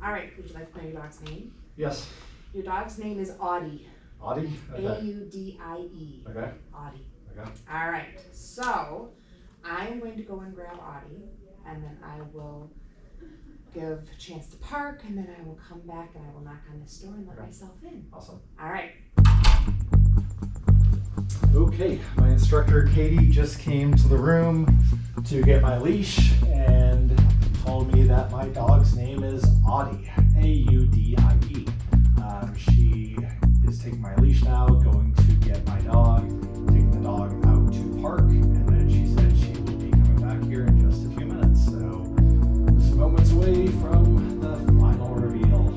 All right, would you like to know your dog's name? Yes. Your dog's name is Audie. Audie? Okay. A-U-D-I-E. Okay. Audie. Okay. All right, so I'm going to go and grab Audie, and then I will give a chance to park, and then I will come back and I will knock on this door and let myself in. Awesome. All right. Okay, my instructor Katie just came to the room to get my leash and told me that my dog's name is Audie, A-U-D-I-E. She is taking my leash now, going to get my dog, taking the dog out to park, and then she said she will be coming back here in just a few minutes. So just moments away from the final reveal.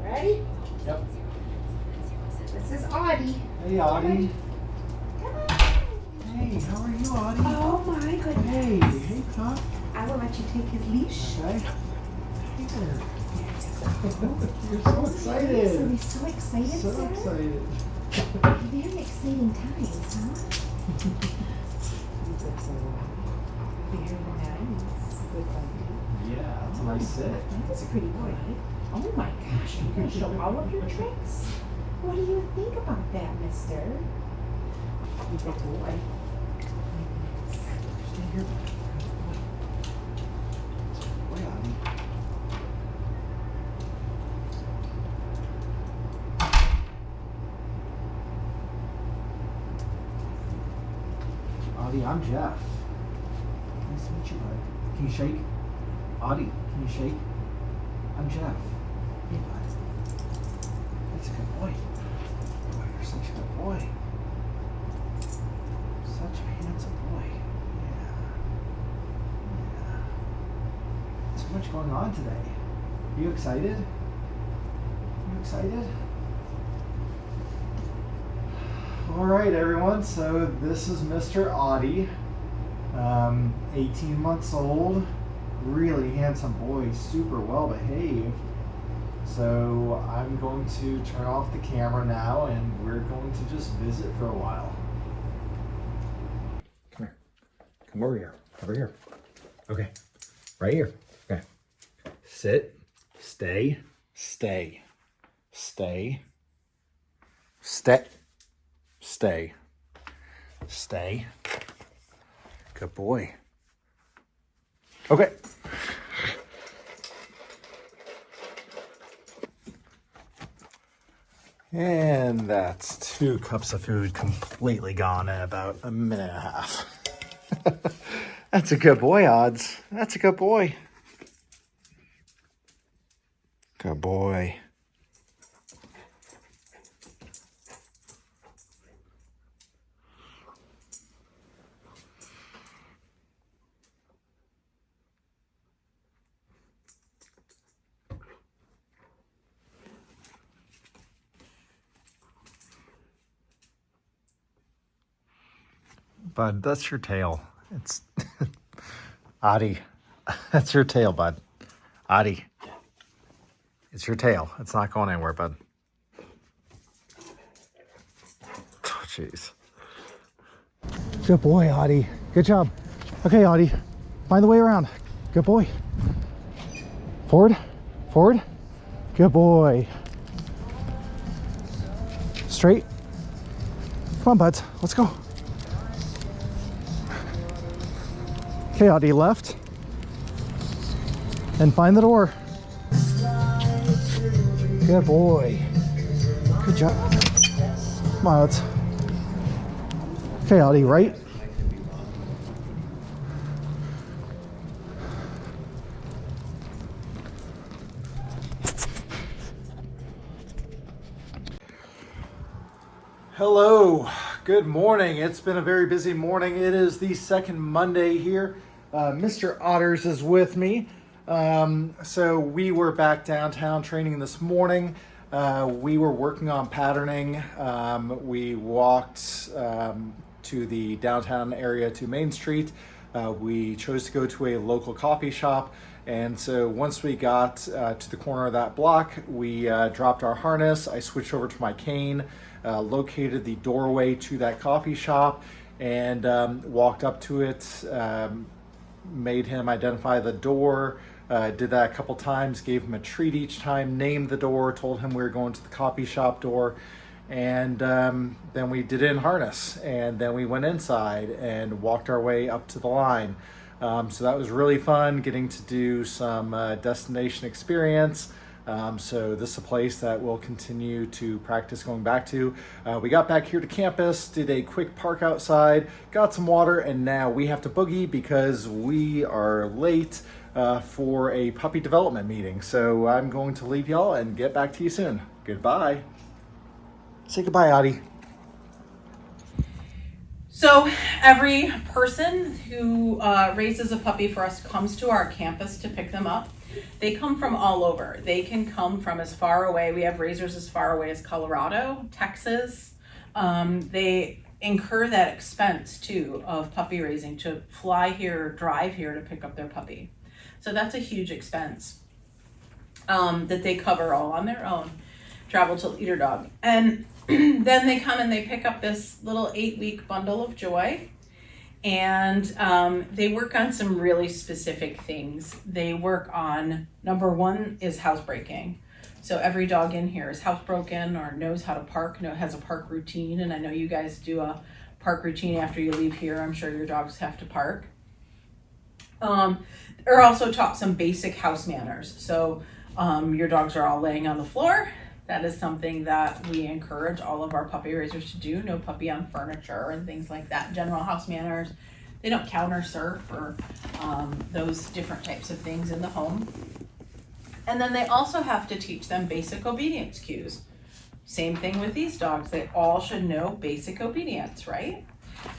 Ready? Yep. This is Audie. Hey, Audie. Come on. Hey, how are you, Audie? Oh my goodness. Hey, hey, Pop. I will let you take his leash. Okay. Hey there. You're so So excited. he's so excited, So sir. excited. Very exciting times, huh? Very nice. Good buddy. Yeah, that's a nice sit. That's a pretty boy. Oh my gosh, are you going to show all of your tricks? What do you think about that, mister? You good boy. Stay here. Boy, Audie. Audie, I'm Jeff. Nice to meet you, bud. Can you shake? Audie, can you shake? I'm Jeff. Hey, bud. That's a good boy. Boy, you're such a good boy. Such a handsome boy. Yeah. Yeah. So much going on today. Are you excited? Are you excited? All right, everyone. So this is Mr. Audie, 18 months old, really handsome boy, super well behaved. So I'm going to turn off the camera now, and we're going to just visit for a while. Come here. Come over here. Over here. Okay. Right here. Okay. Sit. Stay. Stay. Stay. Stay. Stay. Stay. Good boy. Okay. And that's 2 cups of food completely gone in about a minute and a half. That's a good boy, Odds. That's a good boy. Good boy. Bud, that's your tail. It's Audie. That's your tail, bud. Audie. It's your tail. It's not going anywhere, bud. Oh, jeez. Good boy, Audie. Good job. Okay, Audie. Find the way around. Good boy. Forward. Forward. Good boy. Straight. Come on, buds. Let's go. Okay, Audie, left. And find the door. Good boy. Good job. Come on, let's. Okay, Audie, right. Hello, good morning. It's been a very busy morning. It is the second Monday here. Mr. Otters is with me. So we were back downtown training this morning. We were working on patterning. We walked to the downtown area to Main Street. we chose to go to a local coffee shop. And so once we got to the corner of that block, we dropped our harness. I switched over to my cane, located the doorway to that coffee shop, and walked up to it, made him identify the door, did that a couple times, gave him a treat each time, named the door, told him we were going to the coffee shop door. And then we did it in harness, and then we went inside and walked our way up to the line. So that was really fun, getting to do some destination experience. So this is a place that we'll continue to practice going back to. We got back here to campus, did a quick park outside, got some water, and now we have to boogie because we are late for a puppy development meeting. So I'm going to leave y'all and get back to you soon. Goodbye. Say goodbye, Audie. So every person who raises a puppy for us comes to our campus to pick them up. They come from all over. They can come from as far away. We have raisers as far away as Colorado, Texas. They incur that expense too of puppy raising, to fly here or drive here to pick up their puppy. So that's a huge expense that they cover all on their own. Travel to Leader Dog. And then they come and they pick up this little 8-week bundle of joy, and they work on some really specific things. They work on, number one is housebreaking. So every dog in here is housebroken or knows how to park, has a park routine. And I know you guys do a park routine after you leave here. I'm sure your dogs have to park. They're also taught some basic house manners. So your dogs are all laying on the floor. That is something that we encourage all of our puppy raisers to do. No puppy on furniture and things like that. General house manners. They don't counter surf or those different types of things in the home. And then they also have to teach them basic obedience cues. Same thing with these dogs. They all should know basic obedience, right?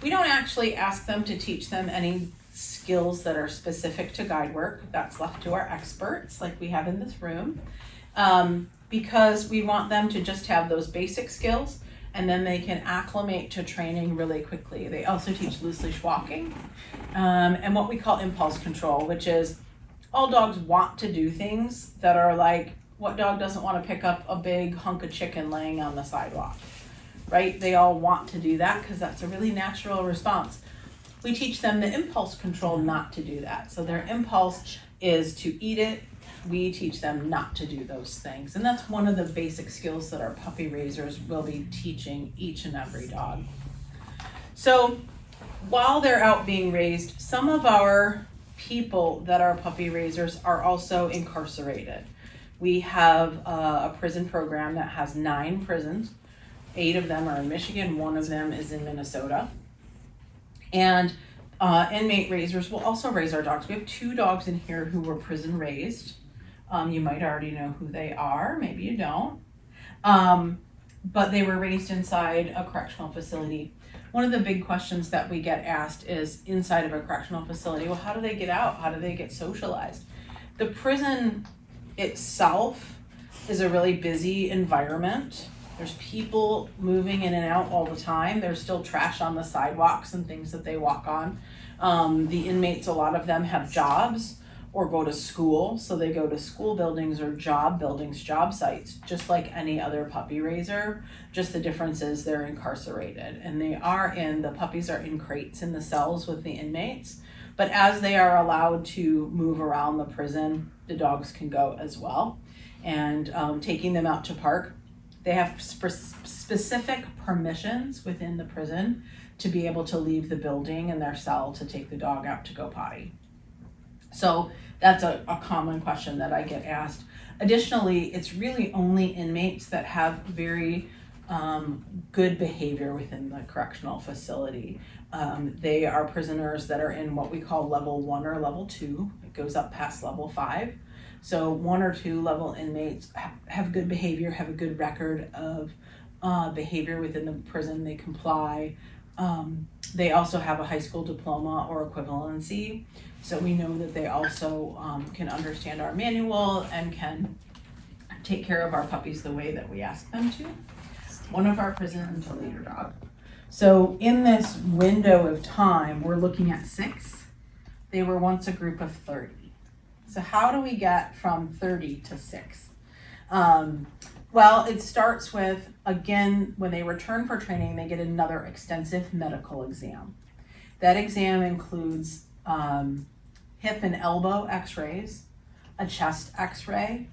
We don't actually ask them to teach them any skills that are specific to guide work. That's left to our experts, like we have in this room. Because we want them to just have those basic skills, and then they can acclimate to training really quickly. They also teach loose leash walking and what we call impulse control, which is all dogs want to do things that are like, what dog doesn't want to pick up a big hunk of chicken laying on the sidewalk, right? They all want to do that because that's a really natural response. We teach them the impulse control not to do that. So their impulse is to eat it. We teach them not to do those things. And that's one of the basic skills that our puppy raisers will be teaching each and every dog. So while they're out being raised, some of our people that are puppy raisers are also incarcerated. We have a prison program that has 9 prisons. 8 of them are in Michigan, 1 of them is in Minnesota. And inmate raisers will also raise our dogs. We have 2 dogs in here who were prison raised. You might already know who they are, maybe you don't. But they were raised inside a correctional facility. One of the big questions that we get asked is, inside of a correctional facility, well, how do they get out? How do they get socialized? The prison itself is a really busy environment. There's people moving in and out all the time. There's still trash on the sidewalks and things that they walk on. The inmates, a lot of them have jobs or go to school. So they go to school buildings or job buildings, job sites, just like any other puppy raiser. Just the difference is they're incarcerated, and the puppies are in crates in the cells with the inmates. But as they are allowed to move around the prison, the dogs can go as well. And taking them out to park, they have specific permissions within the prison to be able to leave the building and their cell to take the dog out to go potty. So that's a common question that I get asked. Additionally, it's really only inmates that have very good behavior within the correctional facility. They are prisoners that are in what we call level 1 or level 2. It goes up past level 5. So 1 or 2 level inmates have good behavior, have a good record of behavior within the prison. They comply. They also have a high school diploma or equivalency. So we know that they also can understand our manual and can take care of our puppies the way that we ask them to. One of our prisons, a Leader Dog. So in this window of time, we're looking at 6 they were once a group of 30. So how do we get from 30 to 6? Well, it starts with, again, when they return for training, they get another extensive medical exam. That exam includes hip and elbow x-rays, a chest x-ray.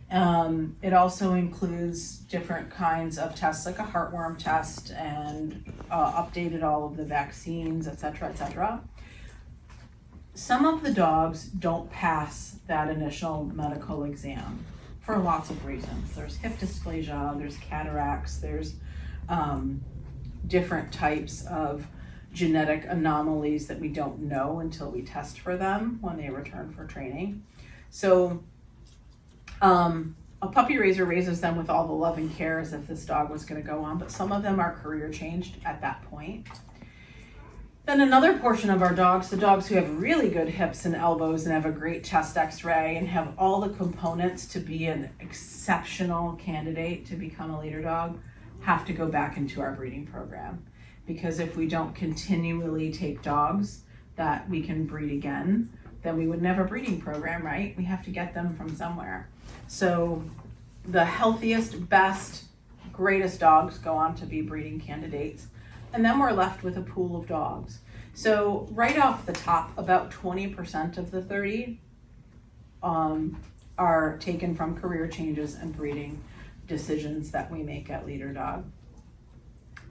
It also includes different kinds of tests, like a heartworm test, and updated all of the vaccines, et cetera, Some of the dogs don't pass that initial medical exam for lots of reasons. There's hip dysplasia, there's cataracts, there's different types of genetic anomalies that we don't know until we test for them when they return for training. So a puppy raiser raises them with all the love and care as if this dog was going to go on, but some of them are career changed at that point. Then another portion of our dogs, the dogs who have really good hips and elbows and have a great chest x-ray and have all the components to be an exceptional candidate to become a leader dog, have to go back into our breeding program. Because if we don't continually take dogs that we can breed again, then we wouldn't have a breeding program, right? We have to get them from somewhere. So the healthiest, best, greatest dogs go on to be breeding candidates. And then we're left with a pool of dogs. So right off the top, about 20% of the 30 are taken from career changes and breeding decisions that we make at Leader Dog.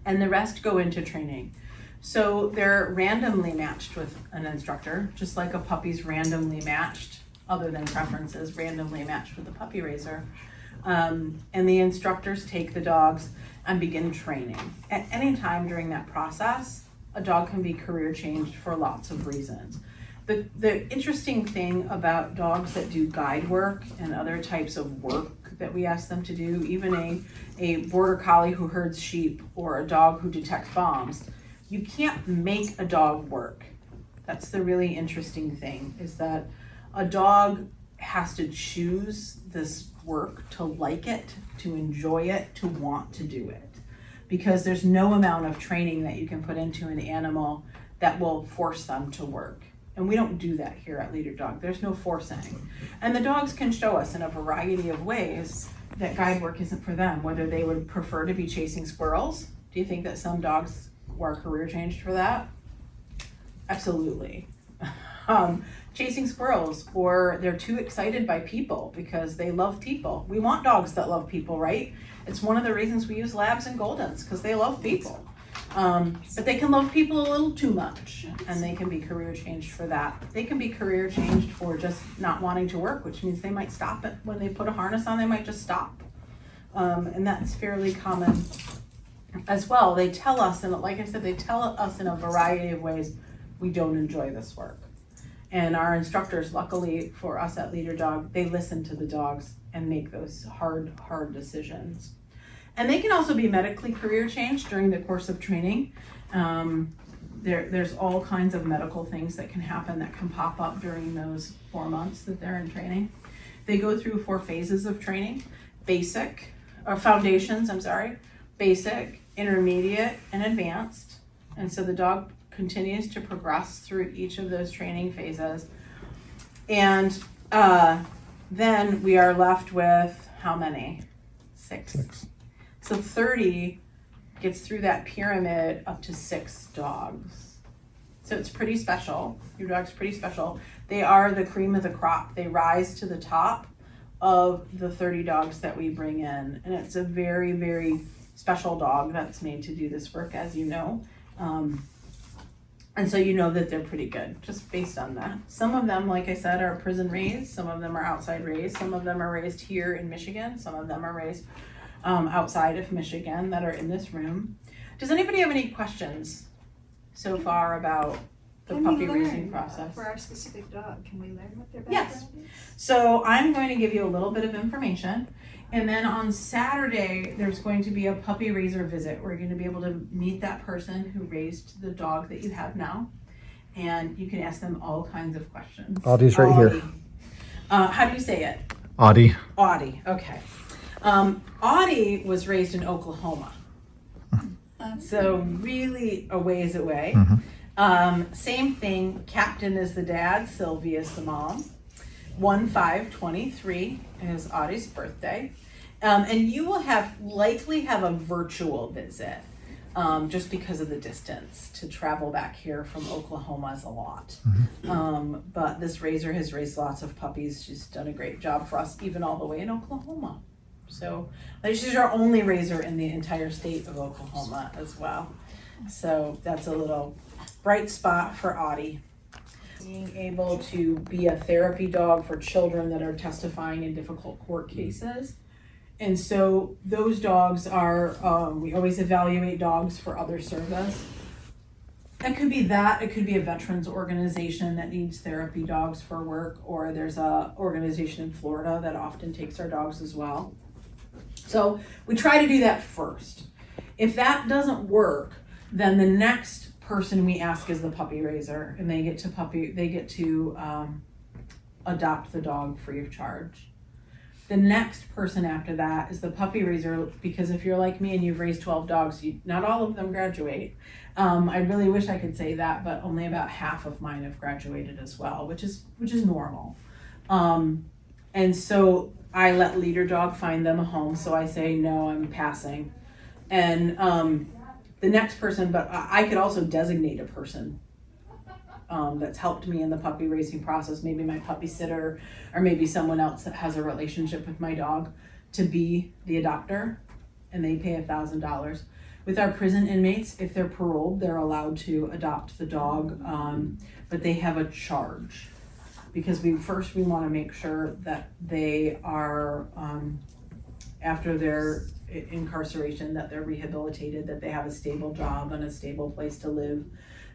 And the rest go into training. So they're randomly matched with an instructor, just like a puppy's randomly matched, other than preferences, randomly matched with a puppy raiser. And the instructors take the dogs and begin training. At any time during that process, a dog can be career changed for lots of reasons. The interesting thing about dogs that do guide work and other types of work that we ask them to do, even a border collie who herds sheep or a dog who detects bombs, you can't make a dog work. That's the really interesting thing, is that a dog has to choose this work, to like it, to enjoy it, to want to do it. Because there's no amount of training that you can put into an animal that will force them to work. And we don't do that here at Leader Dog. There's no forcing. And the dogs can show us in a variety of ways that guide work isn't for them, whether they would prefer to be chasing squirrels. Do you think that some dogs are career changed for that? Absolutely. Chasing squirrels, or they're too excited by people because they love people. We want dogs that love people, right? It's one of the reasons we use labs and Goldens, because they love people. But they can love people a little too much, and they can be career changed for that. They can be career changed for just not wanting to work, which means they might stop it. When they put a harness on, they might just stop. And that's fairly common as well. They tell us, and like I said, they tell us in a variety of ways, we don't enjoy this work. And our instructors, luckily for us at Leader Dog, they listen to the dogs and make those hard decisions. And they can also be medically career changed during the course of training. There's all kinds of medical things that can happen that can pop up during those 4 months that they're in training. They go through 4 phases of training: foundations, basic, intermediate, and advanced. And so the dog continues to progress through each of those training phases. And then we are left with how many? 6. So 30 gets through that pyramid up to 6 dogs. So it's pretty special. Your dog's pretty special. They are the cream of the crop. They rise to the top of the 30 dogs that we bring in. And it's a very, very special dog that's made to do this work, as you know. And so you know that they're pretty good, just based on that. Some of them, like I said, are prison raised. Some of them are outside raised. Some of them are raised here in Michigan. Some of them are raised outside of Michigan that are in this room. Does anybody have any questions so far about the puppy raising process? For our specific dog, can we learn what their background is? So I'm going to give you a little bit of information. And then on Saturday, there's going to be a puppy raiser visit. We're going to be able to meet that person who raised the dog that you have now. And you can ask them all kinds of questions. Audie's right here. How do you say it? Audie. Audie, okay. Audie was raised in Oklahoma. So really a ways away. Same thing, Captain is the dad, Sylvia is the mom. 1/5/23 is Audie's birthday. And you will likely have a virtual visit, just because of the distance. To travel back here from Oklahoma is a lot. But this raiser has raised lots of puppies. She's done a great job for us, even all the way in Oklahoma. So she's our only raiser in the entire state of Oklahoma as well. So that's a little bright spot for Audie. Being able to be a therapy dog for children that are testifying in difficult court cases. And so those dogs are, we always evaluate dogs for other service. It could be that, it could be a veterans organization that needs therapy dogs for work, or there's a organization in Florida that often takes our dogs as well. So we try to do that first. If that doesn't work, then the next person we ask is the puppy raiser, and they get to adopt the dog free of charge. The next person after that is the puppy raiser, because if you're like me and you've raised 12 dogs, not all of them graduate. I really wish I could say that, but only about half of mine have graduated as well, which is normal. And so I let Leader Dog find them a home. So I say, no, I'm passing. And the next person, but I could also designate a person that's helped me in the puppy raising process, maybe my puppy sitter, or maybe someone else that has a relationship with my dog, to be the adopter, and they pay $1,000. With our prison inmates, if they're paroled, they're allowed to adopt the dog, but they have a charge, because we want to make sure that they are, after their incarceration, that they're rehabilitated, that they have a stable job and a stable place to live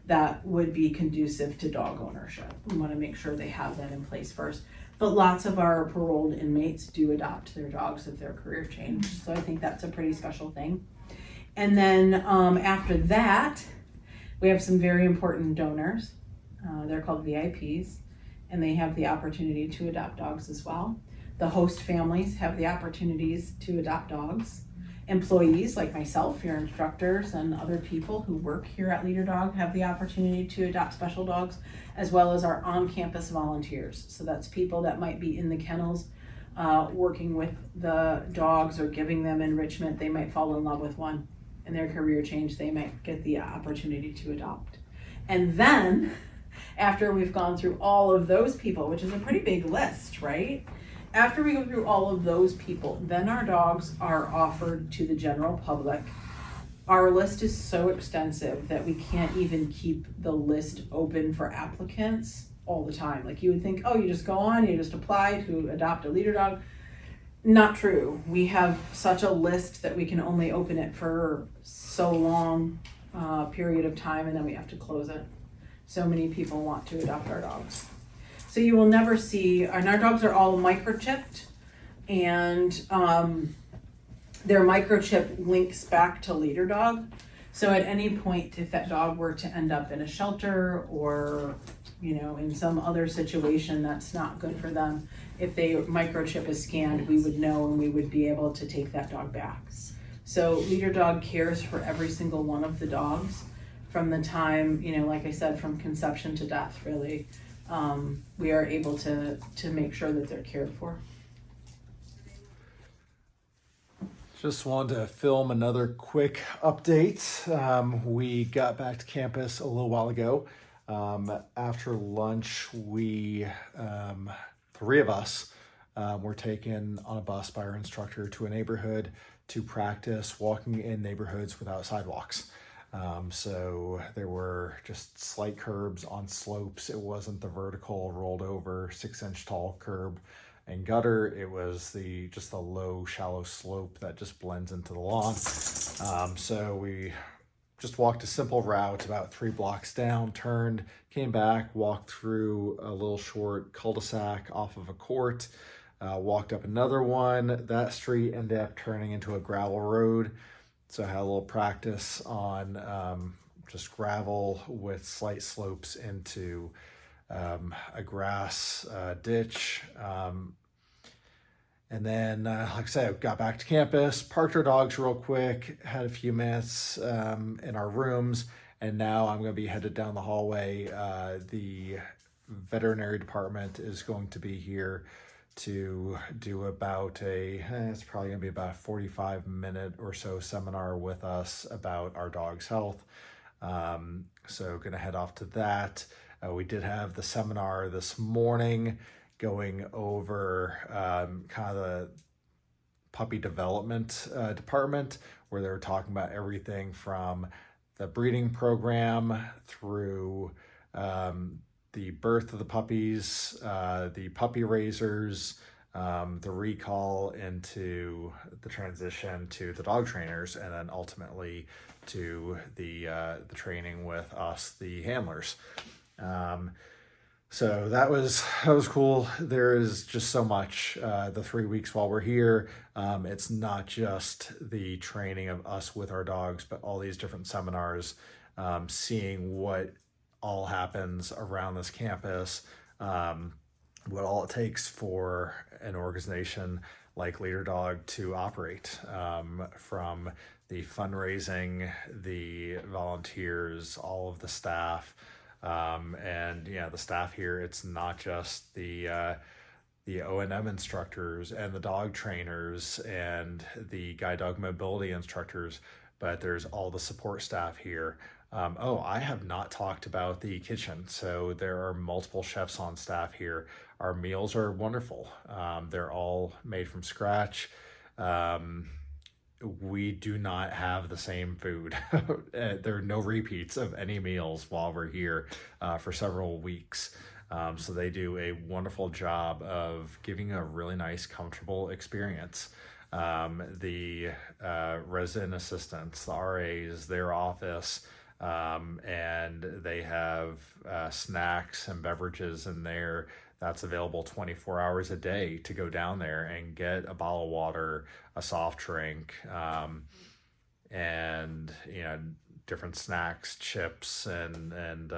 that would be conducive to dog ownership. We want to make sure they have that in place first. But lots of our paroled inmates do adopt their dogs if their career changed. So I think that's a pretty special thing. And then after that, we have some very important donors. They're called VIPs, and they have the opportunity to adopt dogs as well. The host families have the opportunities to adopt dogs. Employees like myself, your instructors, and other people who work here at Leader Dog have the opportunity to adopt special dogs, as well as our on-campus volunteers. So that's people that might be in the kennels working with the dogs or giving them enrichment. They might fall in love with one, and their career change, they might get the opportunity to adopt. And then, after we've gone through all of those people, which is a pretty big list, right? After we go through all of those people, then our dogs are offered to the general public. Our list is so extensive that we can't even keep the list open for applicants all the time. Like, you would think, oh, you just go on, you just apply to adopt a Leader Dog. Not true. We have such a list that we can only open it for so long period of time, and then we have to close it. So many people want to adopt our dogs. So you will never see, and our dogs are all microchipped, and their microchip links back to Leader Dog. So at any point, if that dog were to end up in a shelter or, in some other situation that's not good for them, if their microchip is scanned, we would know, and we would be able to take that dog back. So Leader Dog cares for every single one of the dogs from the time, like I said, from conception to death, really. We are able to make sure that they're cared for. Just wanted to film another quick update. We got back to campus a little while ago. After lunch, we, 3 of us, were taken on a bus by our instructor to a neighborhood to practice walking in neighborhoods without sidewalks. So there were just slight curbs on slopes. It wasn't the vertical rolled over 6-inch tall curb and gutter. It was just the low, shallow slope that just blends into the lawn. So we just walked a simple route about 3 blocks down, turned, came back, walked through a little short cul-de-sac off of a court, walked up another one. That street ended up turning into a gravel road. So I had a little practice on just gravel with slight slopes into a grass ditch. And then, like I said, I got back to campus, parked our dogs real quick, had a few minutes in our rooms, And now I'm going to be headed down the hallway. The veterinary department is going to be here to do about it's probably going to be about a 45-minute or so seminar with us about our dog's health. So going to head off to that. We did have the seminar this morning going over kind of the puppy development department, where they were talking about everything from the breeding program through the birth of the puppies, the puppy raisers, the recall into the transition to the dog trainers, and then ultimately to the training with us, the handlers. So that was cool. There is just so much the 3 weeks while we're here. It's not just the training of us with our dogs, but all these different seminars, seeing what all happens around this campus, what all it takes for an organization like Leader Dog to operate, from the fundraising, the volunteers, all of the staff. And the staff here, it's not just the O&M instructors and the dog trainers and the guide dog mobility instructors, but there's all the support staff here. I have not talked about the kitchen. So there are multiple chefs on staff here. Our meals are wonderful. They're all made from scratch. We do not have the same food. There are no repeats of any meals while we're here for several weeks. So they do a wonderful job of giving a really nice, comfortable experience. The resident assistants, the RAs, their office, and they have snacks and beverages in there that's available 24 hours a day to go down there and get a bottle of water, a soft drink, and different snacks, chips, and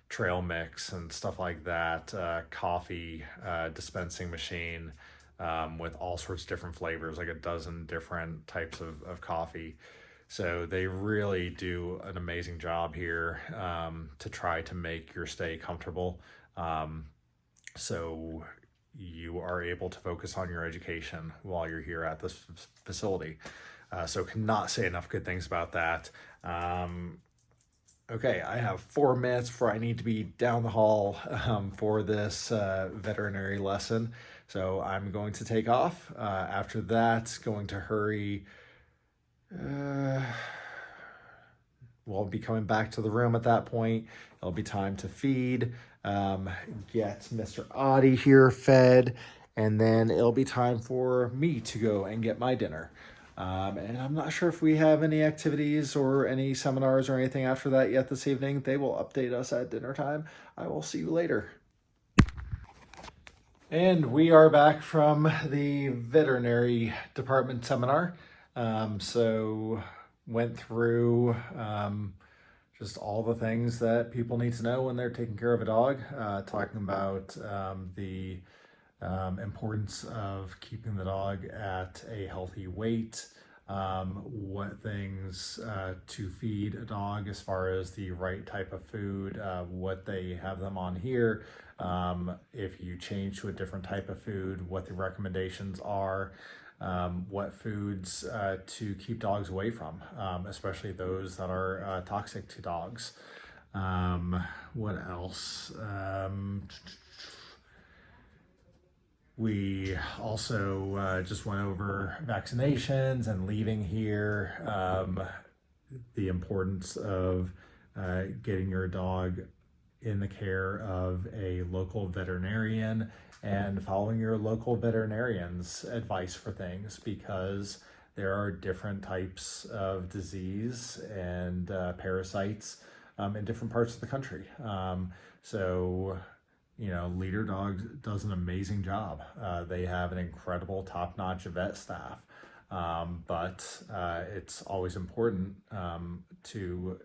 trail mix and stuff like that. Coffee dispensing machine with all sorts of different flavors, like a dozen different types of coffee. So they really do an amazing job here to try to make your stay comfortable. So you are able to focus on your education while you're here at this facility. So cannot say enough good things about that. Okay, I have 4 minutes before I need to be down the hall for this veterinary lesson. So I'm going to take off. After that, going to hurry. We'll be coming back to the room at that point. It'll be time to feed, get Mr. Audie here fed, and then it'll be time for me to go and get my dinner. And I'm not sure if we have any activities or any seminars or anything after that yet this evening. They will update us at dinner time. I will see you later. And we are back from the veterinary department seminar. So went through just all the things that people need to know when they're taking care of a dog, talking about the importance of keeping the dog at a healthy weight, what things to feed a dog as far as the right type of food, what they have them on here, if you change to a different type of food, what the recommendations are, what foods to keep dogs away from, especially those that are toxic to dogs. What else? We also just went over vaccinations and leaving here, the importance of getting your dog in the care of a local veterinarian and following your local veterinarian's advice for things, because there are different types of disease and parasites in different parts of the country. So Leader Dog does an amazing job. They have an incredible top-notch vet staff, but it's always important to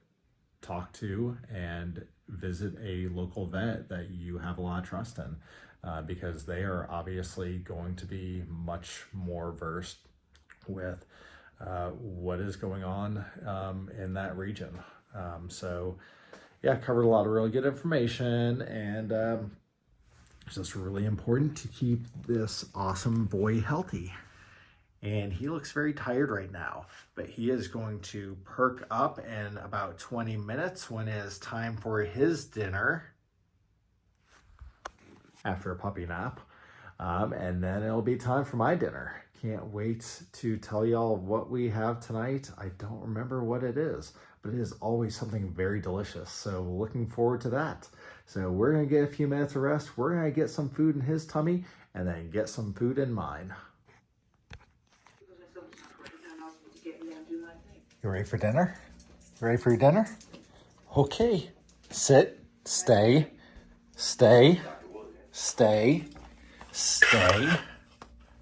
talk to and visit a local vet that you have a lot of trust in, because they are obviously going to be much more versed with what is going on in that region. So yeah, covered a lot of really good information, and it's just really important to keep this awesome boy healthy. And he looks very tired right now, but he is going to perk up in about 20 minutes when it is time for his dinner after a puppy nap. And then it'll be time for my dinner. Can't wait to tell y'all what we have tonight. I don't remember what it is, but it is always something very delicious. So looking forward to that. So we're gonna get a few minutes of rest. We're gonna get some food in his tummy and then get some food in mine. You ready for dinner? You ready for your dinner? Okay. Sit, stay, stay, stay, stay,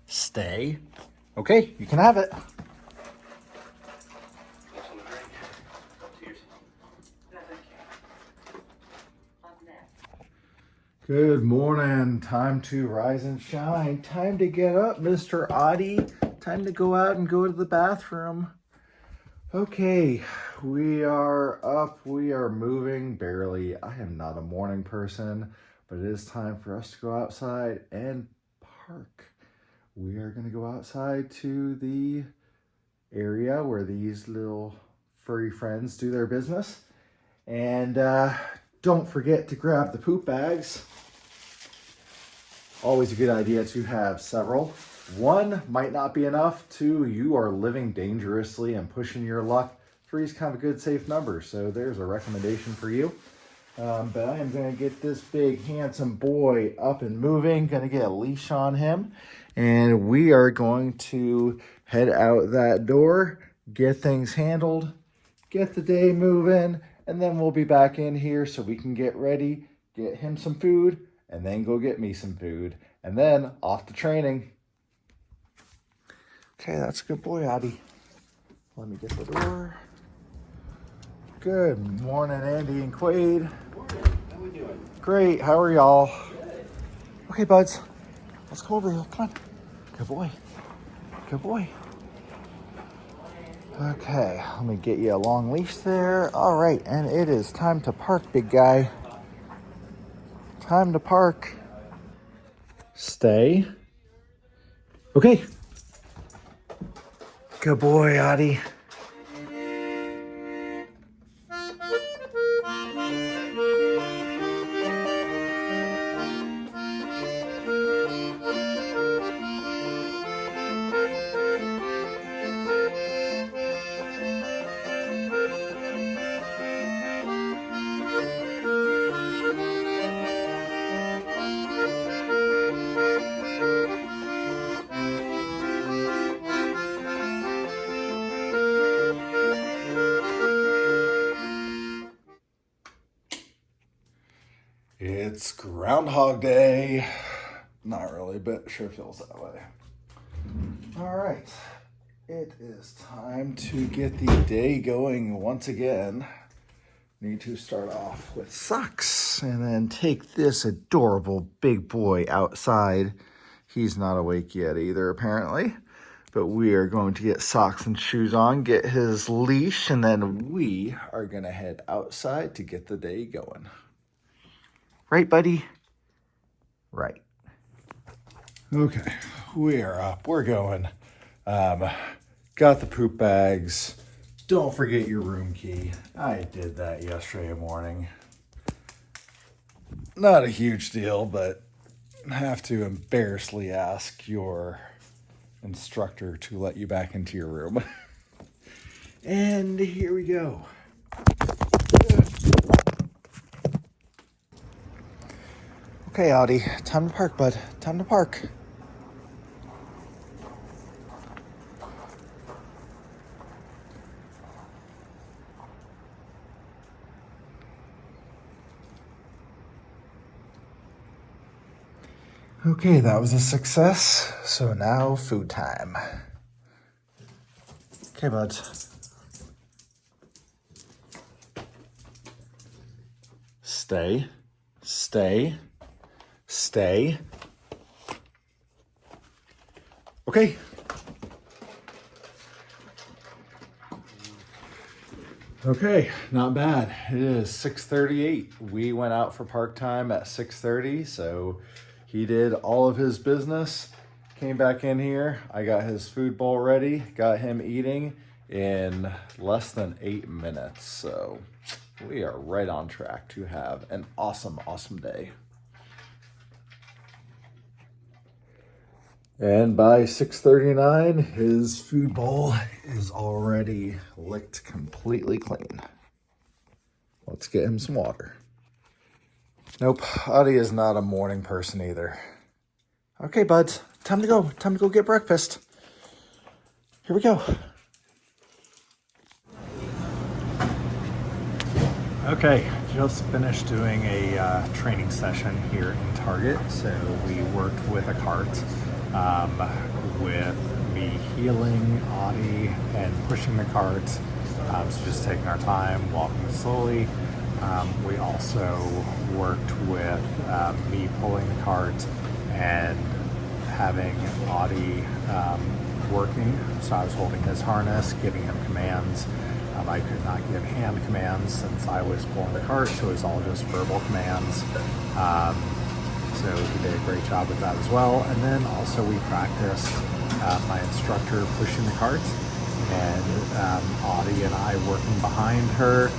stay. Okay, you can have it. Good morning. Time to rise and shine. Time to get up, Mr. Audie. Time to go out and go to the bathroom. Okay, we are up. We are moving barely. I am not a morning person, but it is time for us to go outside and park. We are going to go outside to the area where these little furry friends do their business. And don't forget to grab the poop bags. Always a good idea to have several. One might not be enough. Two, you are living dangerously and pushing your luck. Three is kind of a good safe number, so there's a recommendation for you. But I am going to get this big handsome boy up and moving. Going to get a leash on him. And we are going to head out that door, get things handled, get the day moving, and then we'll be back in here so we can get ready, get him some food, and then go get me some food. And then off to training. Okay, that's a good boy, Audie. Let me get the door. Good morning, Andy and Quaid. How we doing? Great, how are y'all? Okay, buds, let's go over here. Come on. Good boy. Good boy. Okay, let me get you a long leash there. All right, and it is time to park, big guy. Time to park. Stay. Okay. Good boy, Audie. It's Groundhog Day. Not really, but sure feels that way. All right. It is time to get the day going once again. Need to start off with socks and then take this adorable big boy outside. He's not awake yet either, apparently. But we are going to get socks and shoes on, get his leash, and then we are going to head outside to get the day going. Right, buddy? Right. Okay, we are up. We're going. Got the poop bags. Don't forget your room key. I did that yesterday morning. Not a huge deal, but have to embarrassingly ask your instructor to let you back into your room. And here we go. Okay, Audie, time to park, bud. Time to park. Okay, that was a success. So now food time. Okay, buds. Stay. Stay. Stay. Okay. Okay, not bad. It is 6:38. We went out for park time at 6:30, so he did all of his business, came back in here. I got his food bowl ready, got him eating in less than 8 minutes. So we are right on track to have an awesome, awesome day. And by 6:39, his food bowl is already licked completely clean. Let's get him some water. Nope, Audie is not a morning person either. Okay, buds, time to go. Time to go get breakfast. Here we go. Okay, just finished doing a training session here in Target. So we worked with a cart with me heeling Audie and pushing the cart. So just taking our time, walking slowly. We also worked with me pulling the cart and having Audie working. So I was holding his harness, giving him commands. I could not give hand commands since I was pulling the cart, so it was all just verbal commands. So he did a great job with that as well. And then also we practiced my instructor pushing the cart and Audie and I working behind her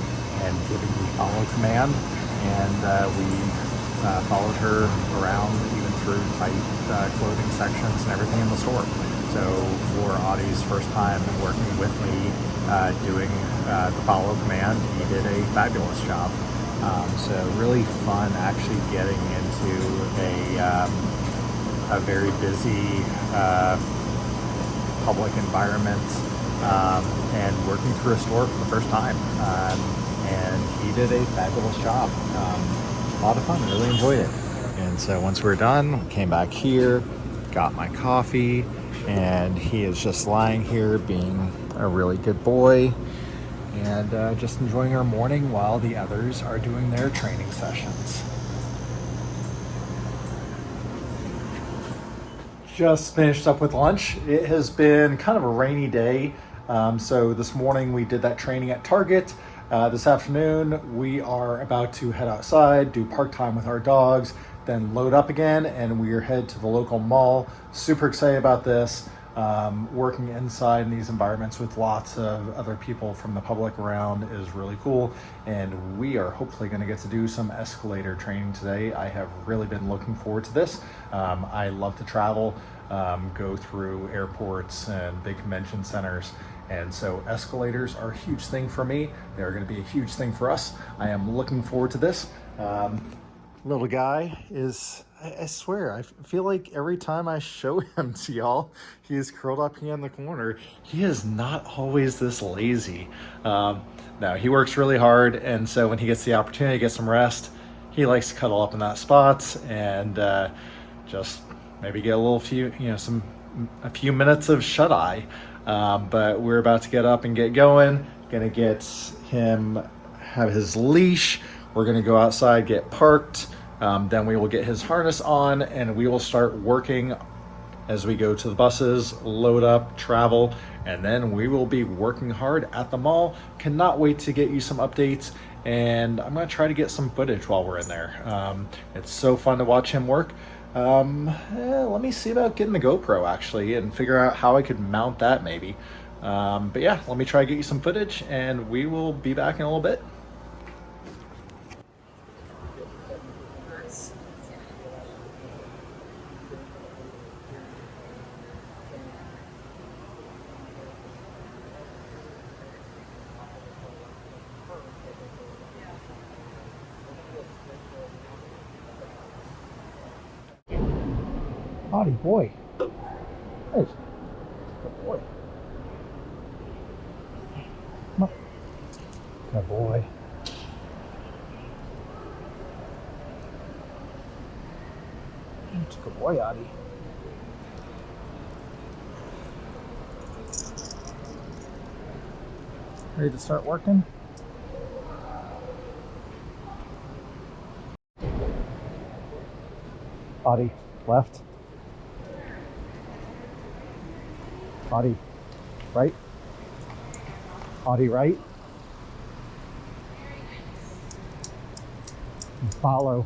and giving the follow command. And we followed her around even through tight clothing sections and everything in the store. So for Audie's first time working with me doing the follow command, he did a fabulous job. So really fun actually getting into a very busy public environment and working through a store for the first time. And he did a fabulous job. A lot of fun, really enjoyed it. And so once we were done, we came back here, got my coffee, and he is just lying here being a really good boy and just enjoying our morning while the others are doing their training sessions. Just finished up with lunch. It has been kind of a rainy day. So this morning we did that training at Target. This afternoon we are about to head outside, do park time with our dogs, then load up again, and we are head to the local mall. Super excited about this. Working inside in these environments with lots of other people from the public around is really cool, and we are hopefully going to get to do some escalator training today. I have really been looking forward to this. I love to travel, go through airports and big convention centers, and so escalators are a huge thing for me. They're going to be a huge thing for us. I am looking forward to this. Little guy is, I swear, I feel like every time I show him to y'all, he is curled up here in the corner. He is not always this lazy. No, he works really hard, and so when he gets the opportunity to get some rest, he likes to cuddle up in that spot and just maybe get a few minutes of shut eye. But we're about to get up and get going. Gonna get him, have his leash. We're gonna go outside, get parked. Then we will get his harness on and we will start working as we go to the buses, load up, travel, and then we will be working hard at the mall. Cannot wait to get you some updates, and I'm gonna try to get some footage while we're in there. It's so fun to watch him work. Let me see about getting the GoPro actually and figure out how I could mount that maybe. But yeah, let me try to get you some footage and we will be back in a little bit. Audie, boy. Hey. Good boy. Come on. Good boy. Good boy, Audie. Ready to start working? Audie, left. Audie, right? Audie, right? Follow.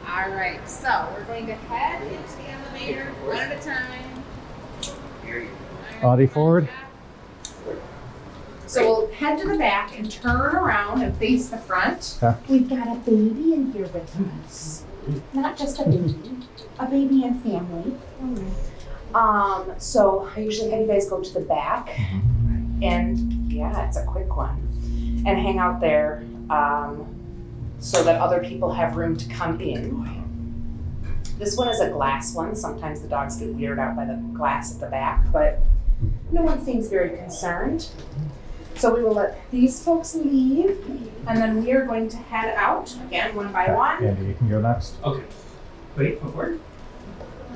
All right, so we're going to head into the elevator one at a time. Audie forward. So we'll head to the back and turn around and face the front. Yeah. We've got a baby in here with us. Not just a baby and family. So I usually have you guys go to the back, and yeah, it's a quick one, and hang out there so that other people have room to come in. This one is a glass one. Sometimes the dogs get weirded out by the glass at the back, but no one seems very concerned. So we will let these folks leave, and then we are going to head out again one by one. Andy, you can go next. Okay. Wait, forward.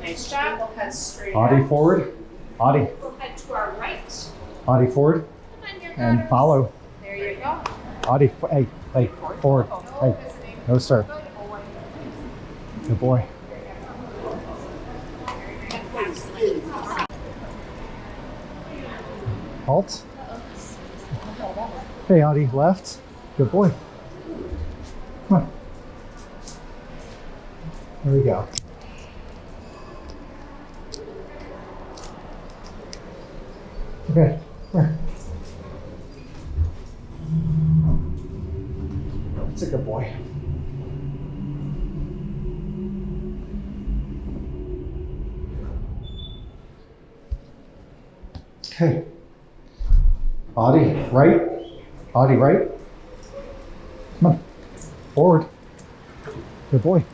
Nice job. We'll head straight Audie ahead. forward. Audie. We'll head to our right. Audie forward. Come on, your And daughters. follow. There you go. Audie, hey, forward. Hey, Visiting. no sir. Good boy. Good boy. Halt. Hey, Audie, left. Good boy. Come on. There we go. Okay, come here. That's a good boy. Okay. Audie, right. Audie, right. Come on. Forward. Good boy.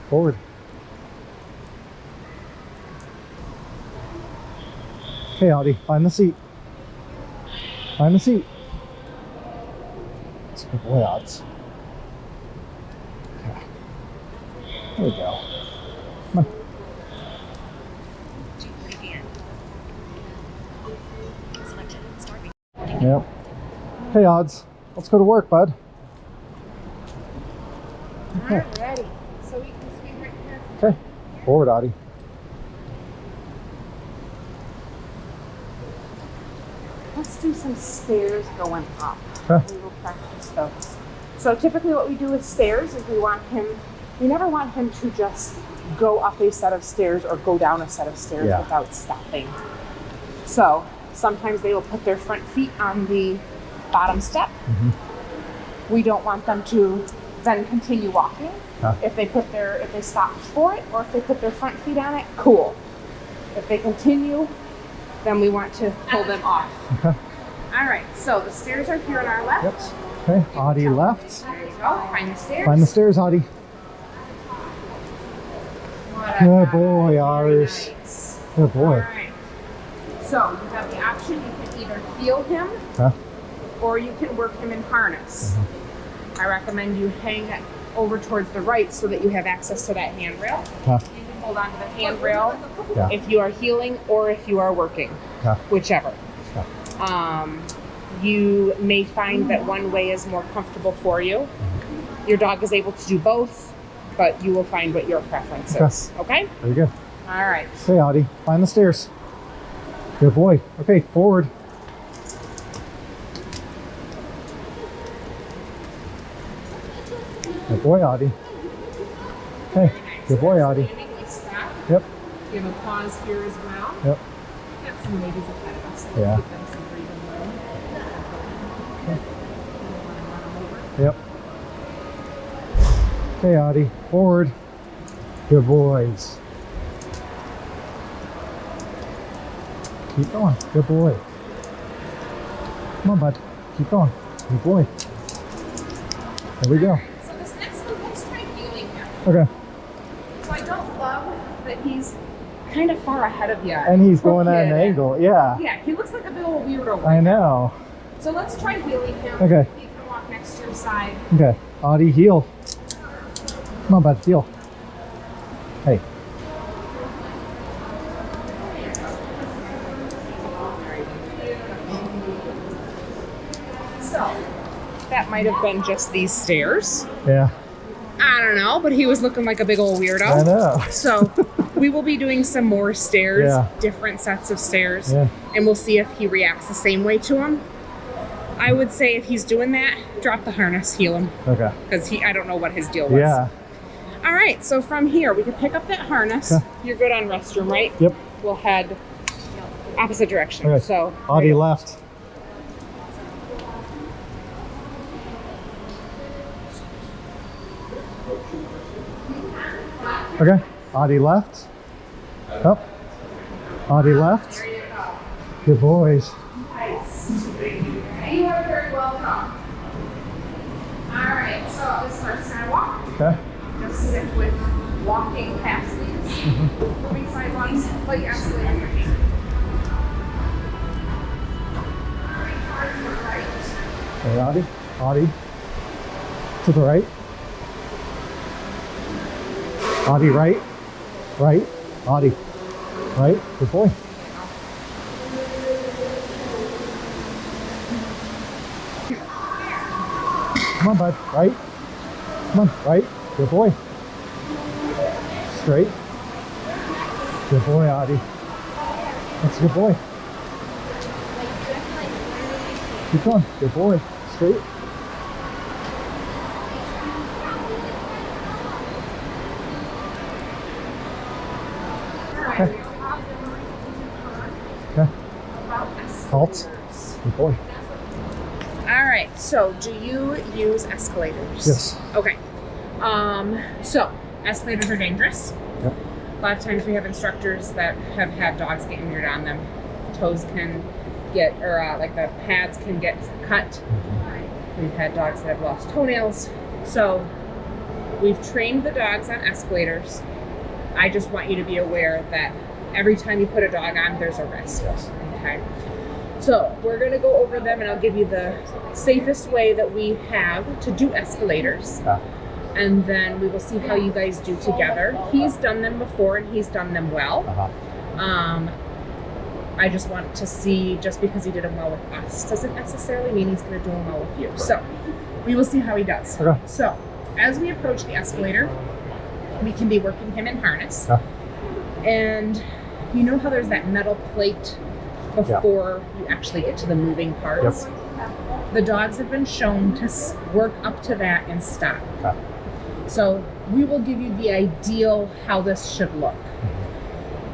Forward. Okay, Audie, find the seat. Find the seat. That's a good boy, Odds. Okay. There we go. Come on. Yep. Hey, Odds. Let's go to work, bud. Okay. Alright, ready. So we can swing right here. Okay. Forward, Audie. Let's do some stairs going up. Okay. We will practice those. So typically what we do with stairs is we never want him to just go up a set of stairs or go down a set of stairs Yeah. without stopping. So sometimes they will put their front feet on the bottom step. We don't want them to then continue walking. Huh. If they stop for it, or if they put their front feet on it, cool. If they continue, then we want to pull them off. Okay. All right, so the stairs are here on our left. Yep. Okay, Audie left. There you go. Find the stairs. Find the stairs, Audie. Good boy, ours. Nice. Good All boy. right. So you have the option. You can either heel him, Huh? or you can work him in harness. I recommend you hang over towards the right so that you have access to that handrail. Huh? You can hold on to the handrail Yeah. if you are healing or if you are working, Huh? whichever. You may find that one way is more comfortable for you. Your dog is able to do both, but you will find what your preference is. Okay? Very good. All right. Okay, Audie, find the stairs. Good boy. Okay, forward. Good boy, Audie. Okay, good boy, Audie. Standing, we stop. Yep, Give a pause here as well. yep. We've got some ladies ahead of us. So Yeah. Give them some breathing room. Yep. Okay, Audie, forward. Good boys. Keep going. Good boy. Come on, bud. Keep going. Good boy. There we go. So this next one, let's try healing him. Okay. So I don't love that he's kind of far ahead of you. And he's going at an Crooked. angle. Yeah. Yeah, he looks like a bit of a weirdo. I know. So let's try healing him. Okay. You can walk next to your side. Okay. Audie, heel. Come on, bud. Heel. Hey. So that might have been just these stairs. Yeah. I don't know, but he was looking like a big old weirdo. I know. So we will be doing some more stairs, Yeah. different sets of stairs, Yeah. and we'll see if he reacts the same way to them. I would say if he's doing that, drop the harness, heal him. Okay. Because I don't know what his deal was. Yeah. All right, so from here, we can pick up that harness. Okay. You're good on restroom, right? Yep. We'll head opposite direction. Okay. So Audie left. Okay. Audie left. Up. Audie left. Good boys. Nice. You are very welcome. All right, so this first time walk. Okay. Just stick with walking past these. Moving sidewalks, like escalators. Okay, Audie. Audie. To the right. Audie right. Right. Audie. Right. Good boy. Come on, bud. Right. Come on. Right. Good boy. Straight. Good boy, Audie. That's a good boy. Keep going. Good boy. Straight. Okay. Okay. Halt. Good boy. All right, so do you use escalators? Yes. Okay. So escalators are dangerous. Yep. A lot of times we have instructors that have had dogs get injured on them. Toes can get, or like the pads can get cut. We've had dogs that have lost toenails. So we've trained the dogs on escalators. I just want you to be aware that every time you put a dog on, there's a risk. Yes. Okay. So we're gonna go over them and I'll give you the safest way that we have to do escalators. Okay. And then we will see how you guys do together. He's done them before and he's done them well. I just want to see, just because he did them well with us doesn't necessarily mean he's gonna do them well with you. So we will see how he does. Okay. So as we approach the escalator, we can be working him in harness. Okay. And you know how there's that metal plate before you actually get to the moving parts? Yep. The dogs have been shown to work up to that and stop. Okay. So we will give you the ideal how this should look.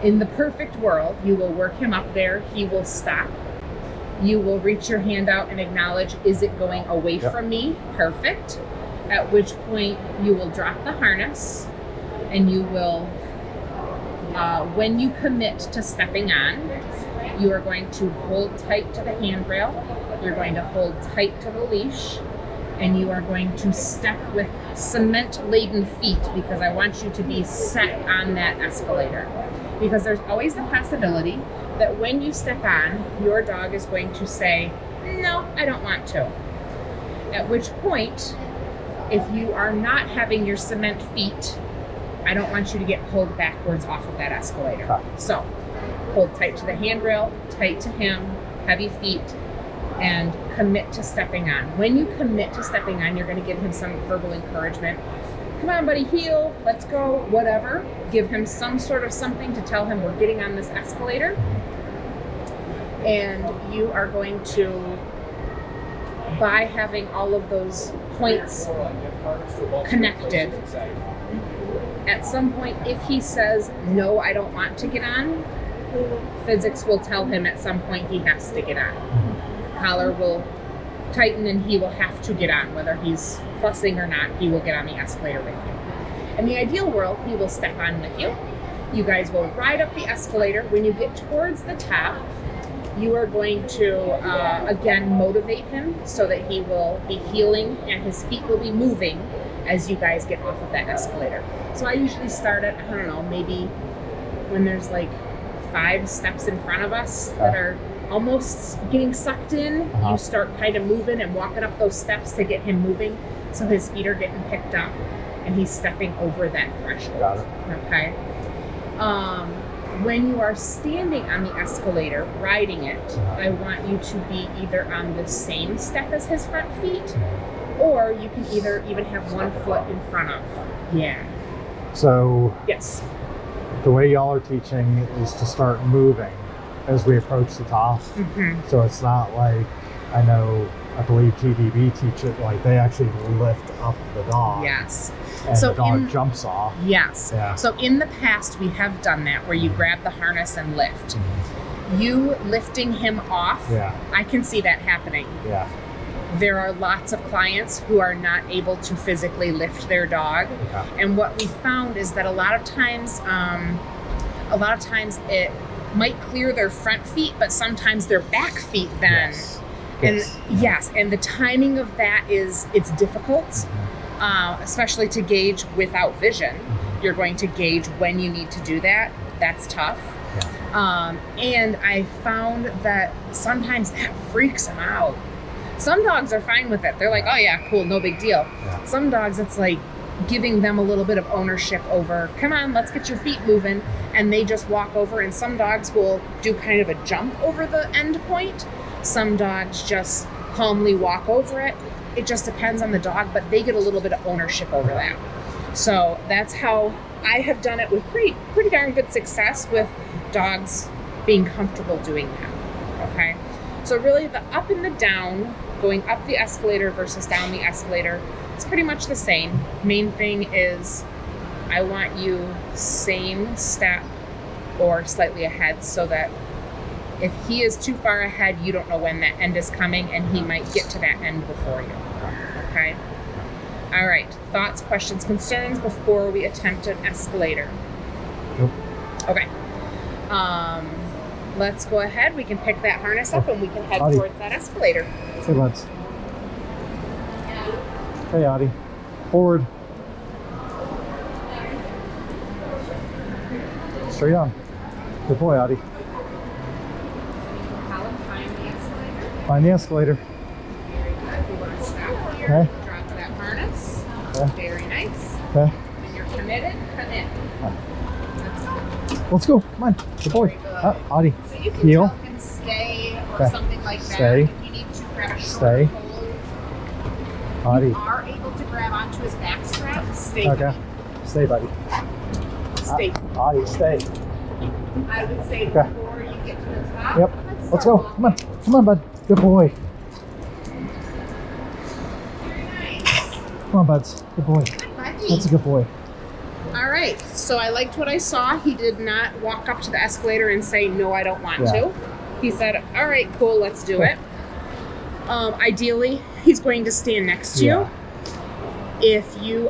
In the perfect world, you will work him up there, he will stop. You will reach your hand out and acknowledge, is it going away from me? Perfect. At which point you will drop the harness and you will, when you commit to stepping on, you are going to hold tight to the handrail, you're going to hold tight to the leash, and you are going to step with cement-laden feet because I want you to be set on that escalator. Because there's always the possibility that when you step on, your dog is going to say, no, I don't want to. At which point, if you are not having your cement feet, I don't want you to get pulled backwards off of that escalator. Okay. So, hold tight to the handrail, tight to him, heavy feet, and commit to stepping on. When you commit to stepping on, you're going to give him some verbal encouragement. Come on, buddy, heel, let's go, whatever. Give him some sort of something to tell him we're getting on this escalator. And you are going to, by having all of those points connected, at some point, if he says, no, I don't want to get on, physics will tell him at some point he has to get on. Collar will tighten and he will have to get on. Whether he's fussing or not, he will get on the escalator with you. In the ideal world, he will step on with you. You guys will ride up the escalator. When you get towards the top, you are going to, again, motivate him so that he will be heeling and his feet will be moving as you guys get off of that escalator. So I usually start at, I don't know, maybe when there's like 5 steps in front of us that are almost getting sucked in, you start kind of moving and walking up those steps to get him moving so his feet are getting picked up and he's stepping over that threshold. Got it. Okay. When you are standing on the escalator, riding it, I want you to be either on the same step as his front feet, or you can either even have one foot in front of. Yeah. So Yes. the way y'all are teaching is to start moving as we approach the top. So it's not like, I know I believe TDB teach it, like they actually lift up the dog. Yes. And So the dog in- jumps off. Yes. Yeah. So in the past, we have done that where you grab the harness and lift. You lifting him off, Yeah. I can see that happening. Yeah. There are lots of clients who are not able to physically lift their dog. Okay. And what we found is that a lot of times it might clear their front feet, but sometimes their back feet then. Yes. And Yes. yes, and the timing of that it's difficult, especially to gauge without vision. You're going to gauge when you need to do that. That's tough. And I found that sometimes that freaks them out. Some dogs are fine with it. They're like, oh yeah, cool, no big deal. Yeah. Some dogs, it's like giving them a little bit of ownership over, come on, let's get your feet moving. And they just walk over, and some dogs will do kind of a jump over the end point. Some dogs just calmly walk over it. It just depends on the dog, but they get a little bit of ownership over that. So that's how I have done it with pretty darn good success with dogs being comfortable doing that, okay? So really the up and the down, going up the escalator versus down the escalator, it's pretty much the same. Main thing is I want you same step or slightly ahead so that if he is too far ahead, you don't know when that end is coming and he might get to that end before you, okay? All right, thoughts, questions, concerns before we attempt an escalator? Nope. Okay. Let's go ahead. We can pick that harness up and we can head Audie. towards that escalator. Hey, buds. Hey, Audie. Forward. Straight on. Good boy, Audie. Colin, find the escalator. Find the escalator. Very good. We want to stop here. Okay. Drop that harness. Okay. Very nice. Okay. When you're committed, come in. Let's go. Let's go. Come on. Good boy. Very good. Audie. So you can Heel. tell him stay or Okay. something like that. Stay. If you need to grab a short Stay. hold, Audie. you are able to grab onto his back strap. Stay. Okay. Stay, buddy. Stay. Audie, stay. I would say Okay. before you get to the top. Yep. Let's go. Come on. Come on, bud. Good boy. Very nice. Come on, buds. Good boy. Good buddy. That's a good boy. All right, so I liked what I saw. He did not walk up to the escalator and say, no, I don't want Yeah. to. He said, all right, cool, let's do Okay. it. Ideally, he's going to stand next to you. If you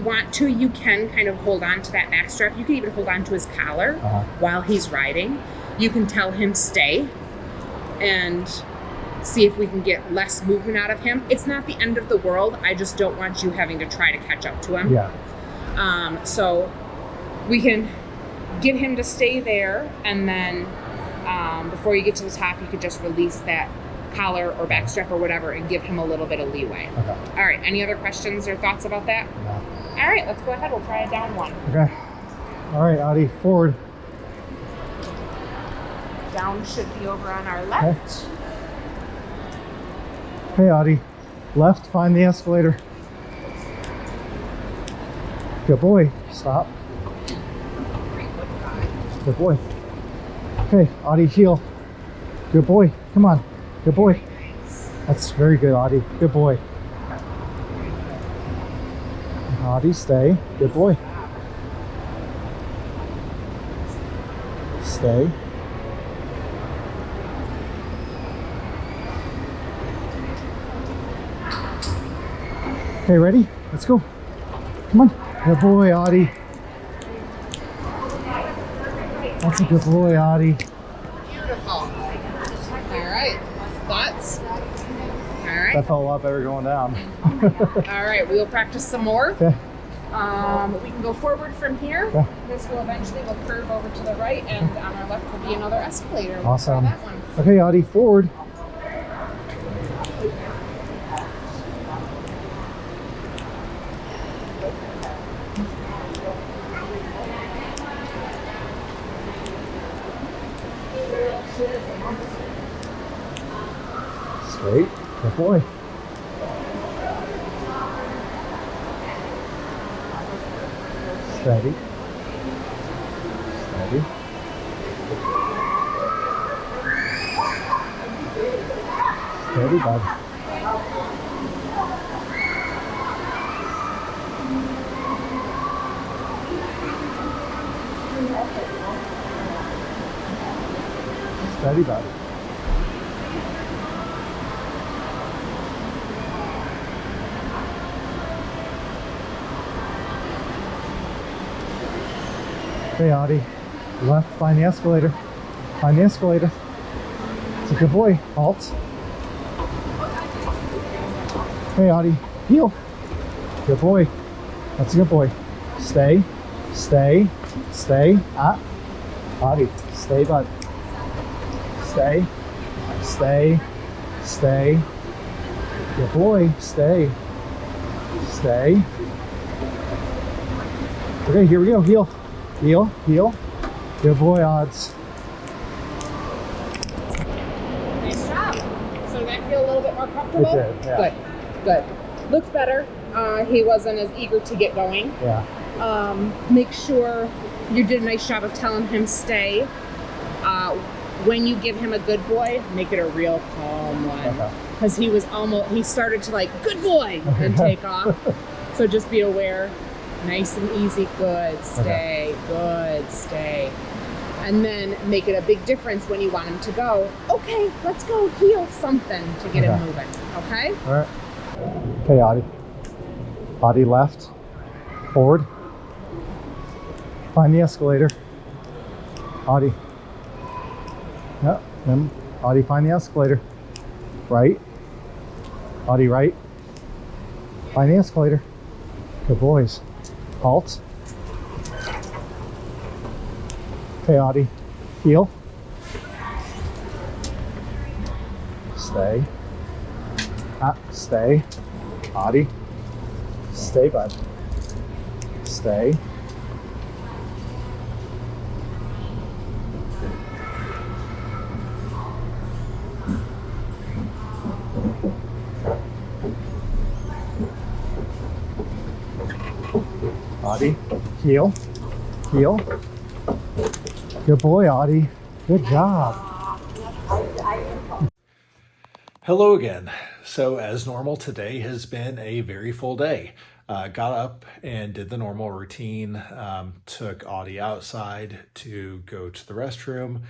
want to, you can kind of hold on to that back strap. You can even hold on to his collar while he's riding. You can tell him stay and see if we can get less movement out of him. It's not the end of the world. I just don't want you having to try to catch up to him. Yeah. So we can get him to stay there, and then before you get to the top, you could just release that collar or back strap or whatever and give him a little bit of leeway. Okay. All right, any other questions or thoughts about that? No. All right, let's go ahead. We'll try a down one. Okay. All right, Audie, forward. Down should be over on our left. Hey, Audie. Left, find the escalator. Good boy. Stop. Good boy. Okay, Audie, heel. Good boy. Come on. Good boy. That's very good, Audie. Good boy. Audie, stay. Good boy. Stay. Okay, ready? Let's go. Come on. Good boy, Audie. That's a good boy, Audie. Beautiful. All right, thoughts? All right. That felt a lot better going down. All right, we will practice some more. Okay. We can go forward from here. Okay. This will eventually will curve over to the right, and on our left will be another escalator. We'll Awesome. try that one. Okay, Audie, forward. Straight. Good boy. Steady. Steady. Steady, bud. Steady, bud. Hey, Audie. Left, find the escalator. Find the escalator. It's a good boy. Halt. Hey, Audie. Heel. Good boy. That's a good boy. Stay. Stay. Stay. Ah. Audie. Stay, bud. Stay. Stay. Stay. Good boy. Stay. Stay. Okay, here we go. Heel. Heel. Heel. Good boy, Odds. Nice job. So did that feel a little bit more comfortable? It did, yeah. Good. Looks better. He wasn't as eager to get going. Yeah. Make sure you did a nice job of telling him stay. When you give him a good boy, make it a real calm one. Okay. Because he started to like, good boy, and take off. So just be aware. Nice and easy, good, stay, good, stay. And then make it a big difference when you want him to go, okay, let's go heal something to get him moving, okay? All right. Okay, Audie. Audie left, forward. Find the escalator. Audie. Yep. Then Audie, find the escalator. Right. Audie, right. Find the escalator. Good boys. Halt. Okay, Audie. Heel. Stay. Ah, stay. Audie. Stay, bud. Stay. Audie, heel, heel. Good boy, Audie. Good job. Hello again. So as normal, today has been a very full day. Got up and did the normal routine. Took Audie outside to go to the restroom.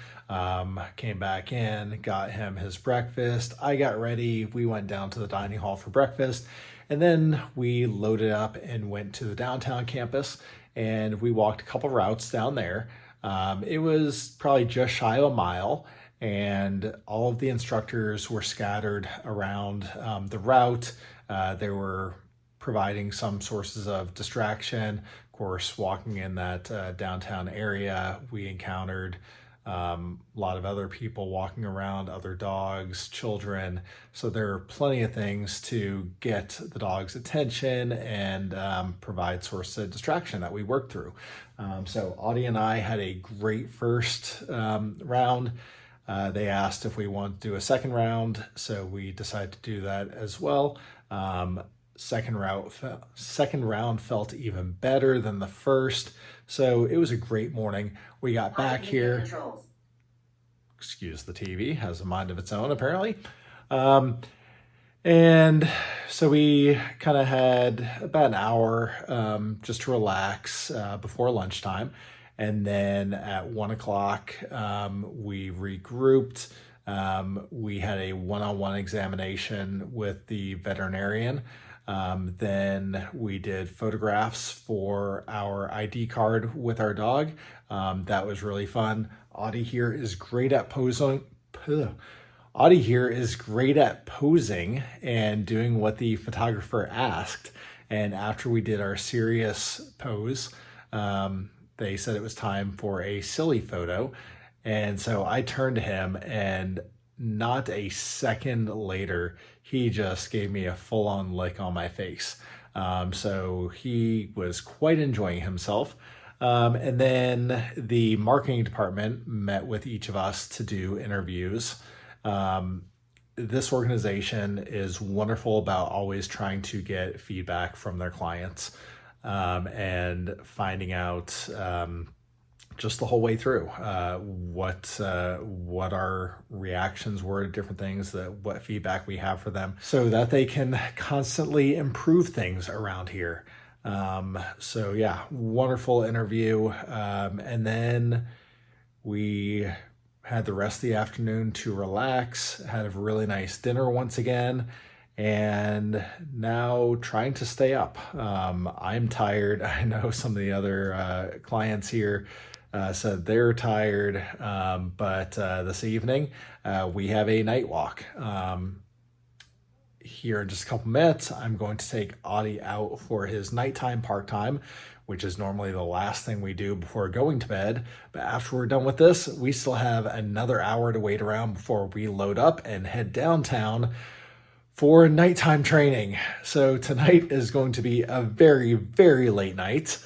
Came back in, got him his breakfast. I got ready. We went down to the dining hall for breakfast. And then we loaded up and went to the downtown campus, and we walked a couple routes down there. It was probably just shy of a mile, and all of the instructors were scattered around the route. They were providing some sources of distraction. Of course, walking in that downtown area, we encountered a lot of other people walking around, other dogs, children. So there are plenty of things to get the dog's attention and provide source of distraction that we worked through. So Audie and I had a great first round. They asked if we wanted to do a second round, so we decided to do that as well. Second round felt even better than the first. So it was a great morning. We got back here. Excuse the TV, has a mind of its own apparently. And so we kind of had about an hour just to relax before lunchtime. And then at 1 o'clock, we regrouped. We had a one-on-one examination with the veterinarian. Then we did photographs for our ID card with our dog. That was really fun. Audie here is great at posing. Audie here is great at posing and doing what the photographer asked. And after we did our serious pose, they said it was time for a silly photo. And so I turned to him, and not a second later, he just gave me a full-on lick on my face. So he was quite enjoying himself. And then the marketing department met with each of us to do interviews. This organization is wonderful about always trying to get feedback from their clients and finding out just the whole way through. What our reactions were to different things, what feedback we have for them, so that they can constantly improve things around here. So yeah, wonderful interview. And then we had the rest of the afternoon to relax, had a really nice dinner once again, and now trying to stay up. I'm tired. I know some of the other clients here said they're tired, but this evening we have a night walk. Here in just a couple minutes, I'm going to take Audie out for his nighttime park time, which is normally the last thing we do before going to bed. But after we're done with this, we still have another hour to wait around before we load up and head downtown for nighttime training. So tonight is going to be a very, very late night.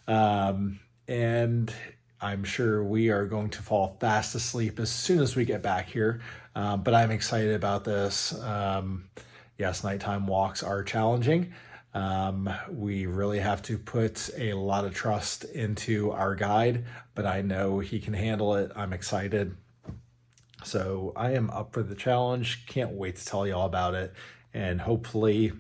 And I'm sure we are going to fall fast asleep as soon as we get back here. But I'm excited about this. Yes, nighttime walks are challenging. We really have to put a lot of trust into our guide, but I know he can handle it. I'm excited. So I am up for the challenge. Can't wait to tell you all about it. And hopefully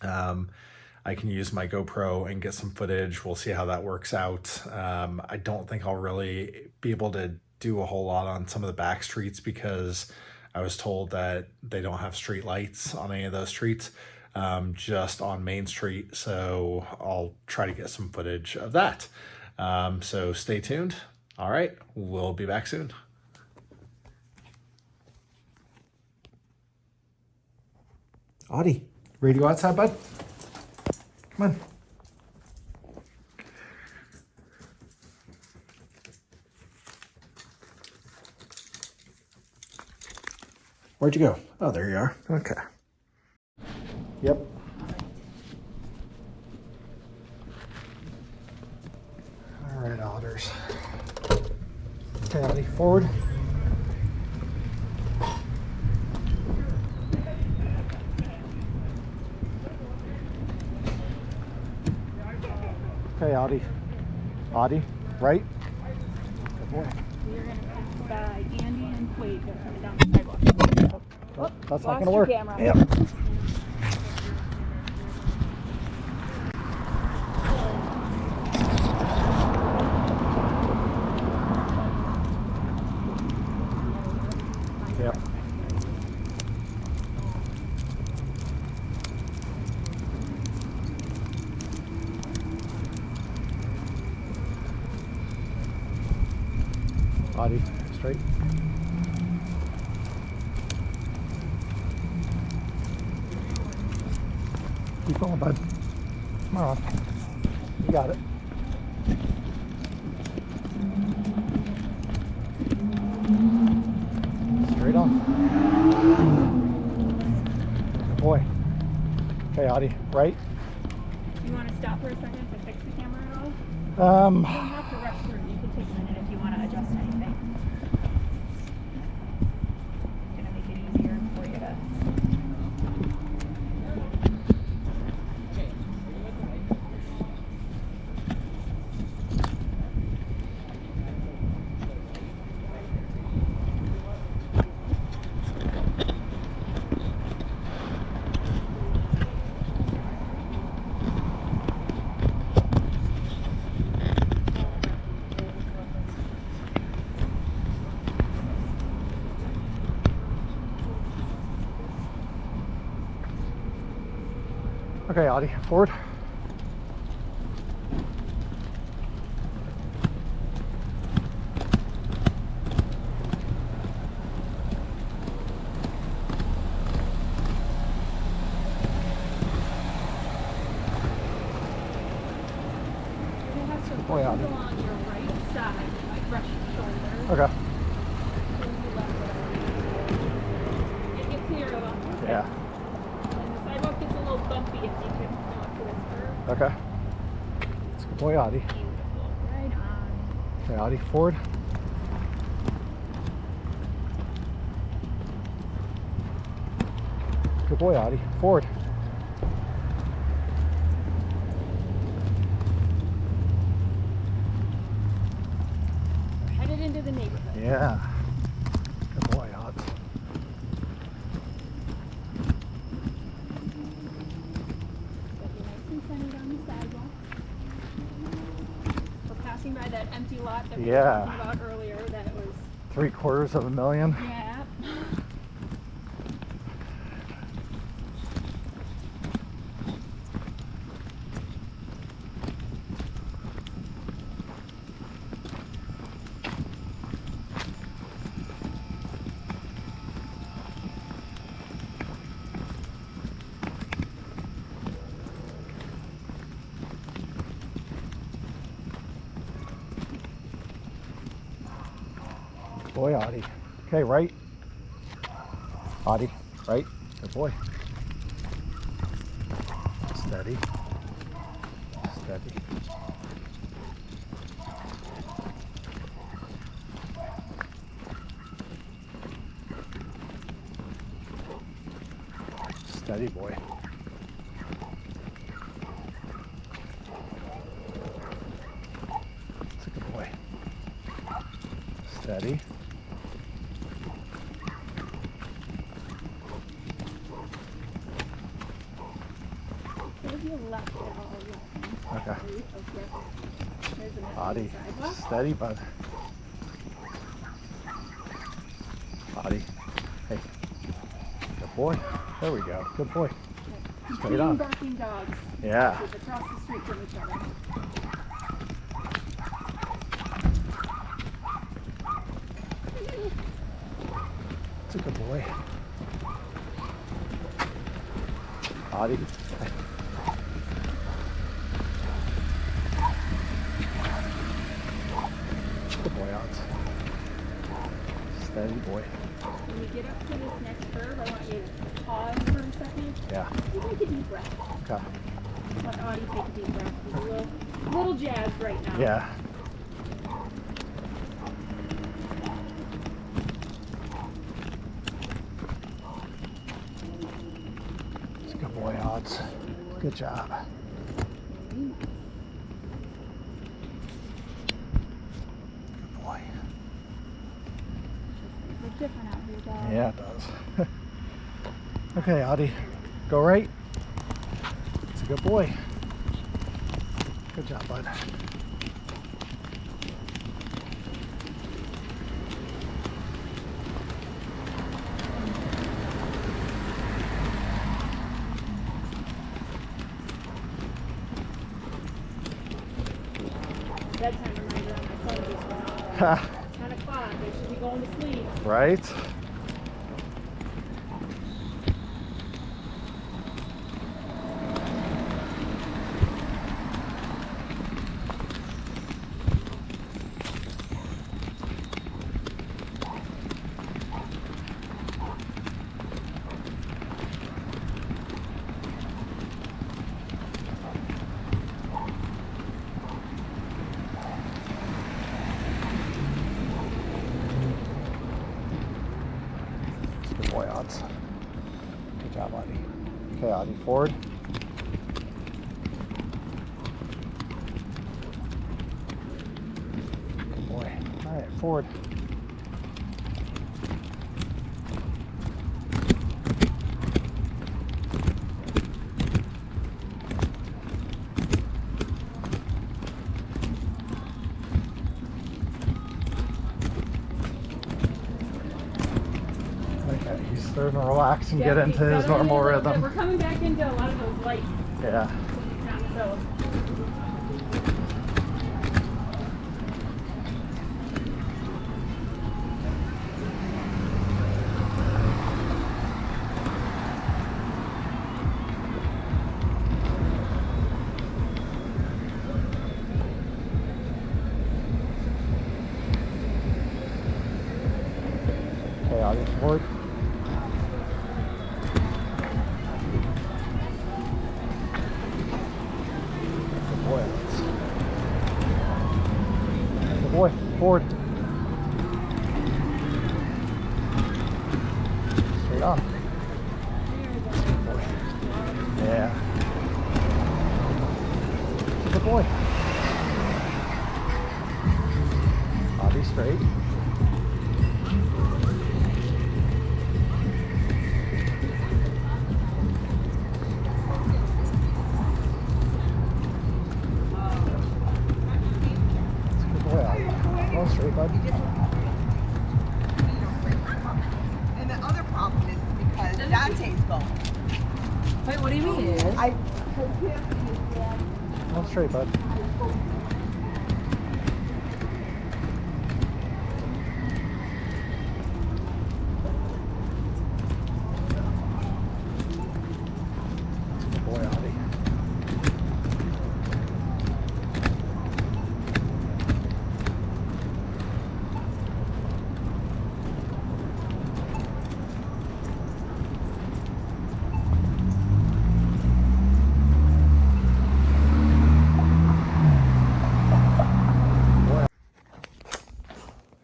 I can use my GoPro and get some footage. We'll see how that works out. I don't think I'll really be able to do a whole lot on some of the back streets because I was told that they don't have street lights on any of those streets, just on Main Street. So I'll try to get some footage of that. So stay tuned. All right, we'll be back soon. Audie, ready to go outside, bud? Come on. Where'd you go? Oh, there you are. Okay. Yep. All right, otters. Okay, Audie, forward. Okay, Audie. Audie, right? Good boy. You're going to pass by Andy and Quade coming down the sidewalk. Oh, that's not Lost going to your work. camera. Yep. Yep. Audie, straight. Keep going, bud. Come on. You got it. Straight on. Good boy. Okay, Audie, right? You want to stop for a second to fix the camera at all? You don't have to rush through. You can take a minute if you want to adjust anything. It's going to make it easier for you to... Okay, Audie, forward. You're going to have some boy, Audie. people on your right side, like brush your shoulder. Okay. Get you clear of them. Yeah. And the sidewalk gets a little bumpy if you can come up to this curve. Okay. That's a good boy, Audie. Beautiful. Right on. Okay, Audie, forward. Good boy, Audie. Forward. into the neighborhood. Yeah. Good boy, Odds. Gotta be nice and centered on the sidewalk. We're passing by that empty lot that we were Yeah. talking about earlier. That was, $750,000. yeah. Boy, Audie. Okay, right. Audie, right. Good boy. Steady. Steady. Steady, boy. That's a good boy. Steady. There's your left arrow, left. Okay. There's the Audie, sidewalk. steady, bud. Audie, hey, good boy. There we go. Good boy. Straight Between on. barking dogs. Yeah. Just across the street from each other. That's a good boy. Audie. Good boy, Odds. Steady boy. When you get up to this next curve, I want you to pause for a second. Yeah. You take a deep breath. Okay. Let Audie take a deep breath. He's a little jazzed right now. Yeah. It's a good boy, Odds. Good job. Good boy. It's different out here, dog. Yeah, it does. Okay, Audie. Go right. It's a good boy. Good job, bud. Bedtime reminder on my phone just went off. Ha, 10 o'clock. I should be going to sleep. right? Good boy, Odds. Good job, Audie. Okay, Audie, forward. Good boy. All right, forward. Okay, he's starting to relax and get Yeah, into he's his settling in normal a little bit. rhythm. We're coming back into a lot of those lights. Yeah. So Okay, Audie, forward. Good boy, Alex. Good boy, forward. Straight on. Good boy. Yeah. Good boy. Audie. Pretty straight. Going straight, bud. And the other problem is because Dante's gone. Wait, what do you mean? Going straight, bud. Good boy, Audie.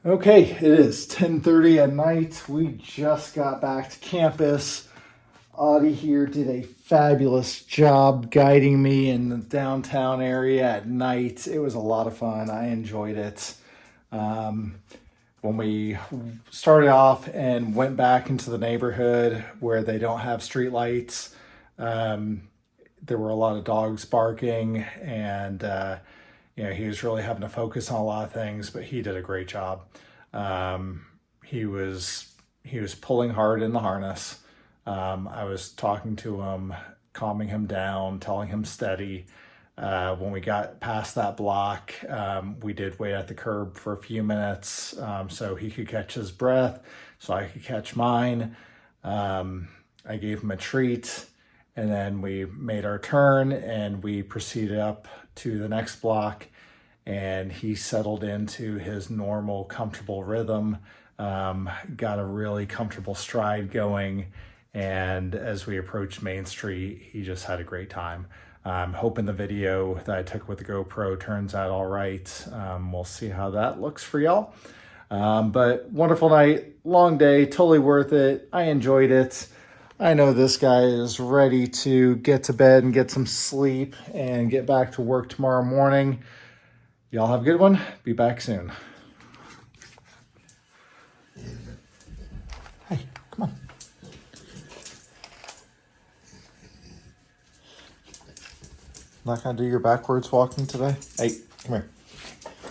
Okay, it is 10:30 at night. We just got back to campus. Audie here did a fabulous job guiding me in the downtown area at night. It was a lot of fun. I enjoyed it. When we started off and went back into the neighborhood where they don't have street lights, there were a lot of dogs barking, and he was really having to focus on a lot of things, but he did a great job. He was pulling hard in the harness. I was talking to him, calming him down, telling him steady. When we got past that block, we did wait at the curb for a few minutes so he could catch his breath, so I could catch mine. I gave him a treat, and then we made our turn and we proceeded up to the next block, and he settled into his normal, comfortable rhythm, got a really comfortable stride going, and as we approached Main Street, he just had a great time. I'm hoping the video that I took with the GoPro turns out all right. We'll see how that looks for y'all. But wonderful night, long day, totally worth it. I enjoyed it. I know this guy is ready to get to bed and get some sleep and get back to work tomorrow morning. Y'all have a good one. Be back soon. Hey, come on. Not gonna do your backwards walking today? Hey, come here.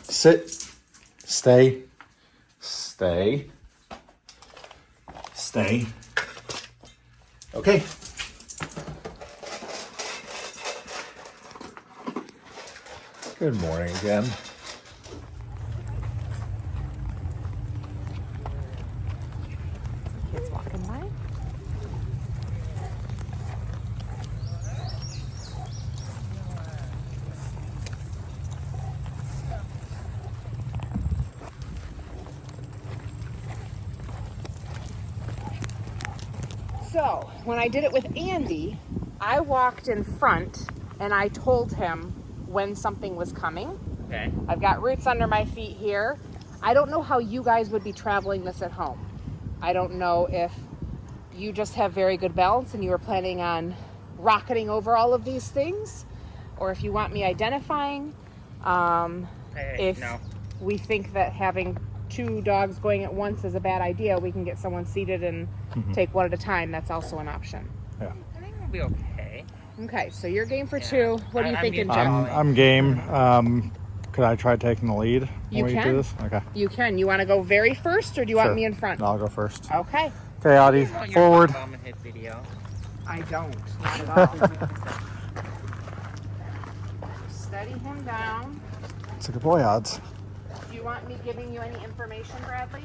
Sit. Stay. Stay. Stay. Okay. Good morning again. Kids walking by. So, when I did it with Andy, I walked in front and I told him when something was coming. Okay. I've got roots under my feet here. I don't know how you guys would be traveling this at home. I don't know if you just have very good balance and you were planning on rocketing over all of these things, or if you want me identifying. If no. we think that having two dogs going at once is a bad idea, we can get someone seated and take one at a time. That's also an option. Yeah. I think we'll be okay. Okay, so you're game for two. What are you thinking, Jeff? I'm game. Could I try taking the lead You when we can. do this? Okay. You can. You want to go very first, or do you want Sure. me in front? No, I'll go first. Okay. Okay, Audie, forward. Mom and his video. I don't. Not at all. Steady him down. It's a good boy, odds. Do you want me giving you any information, Bradley?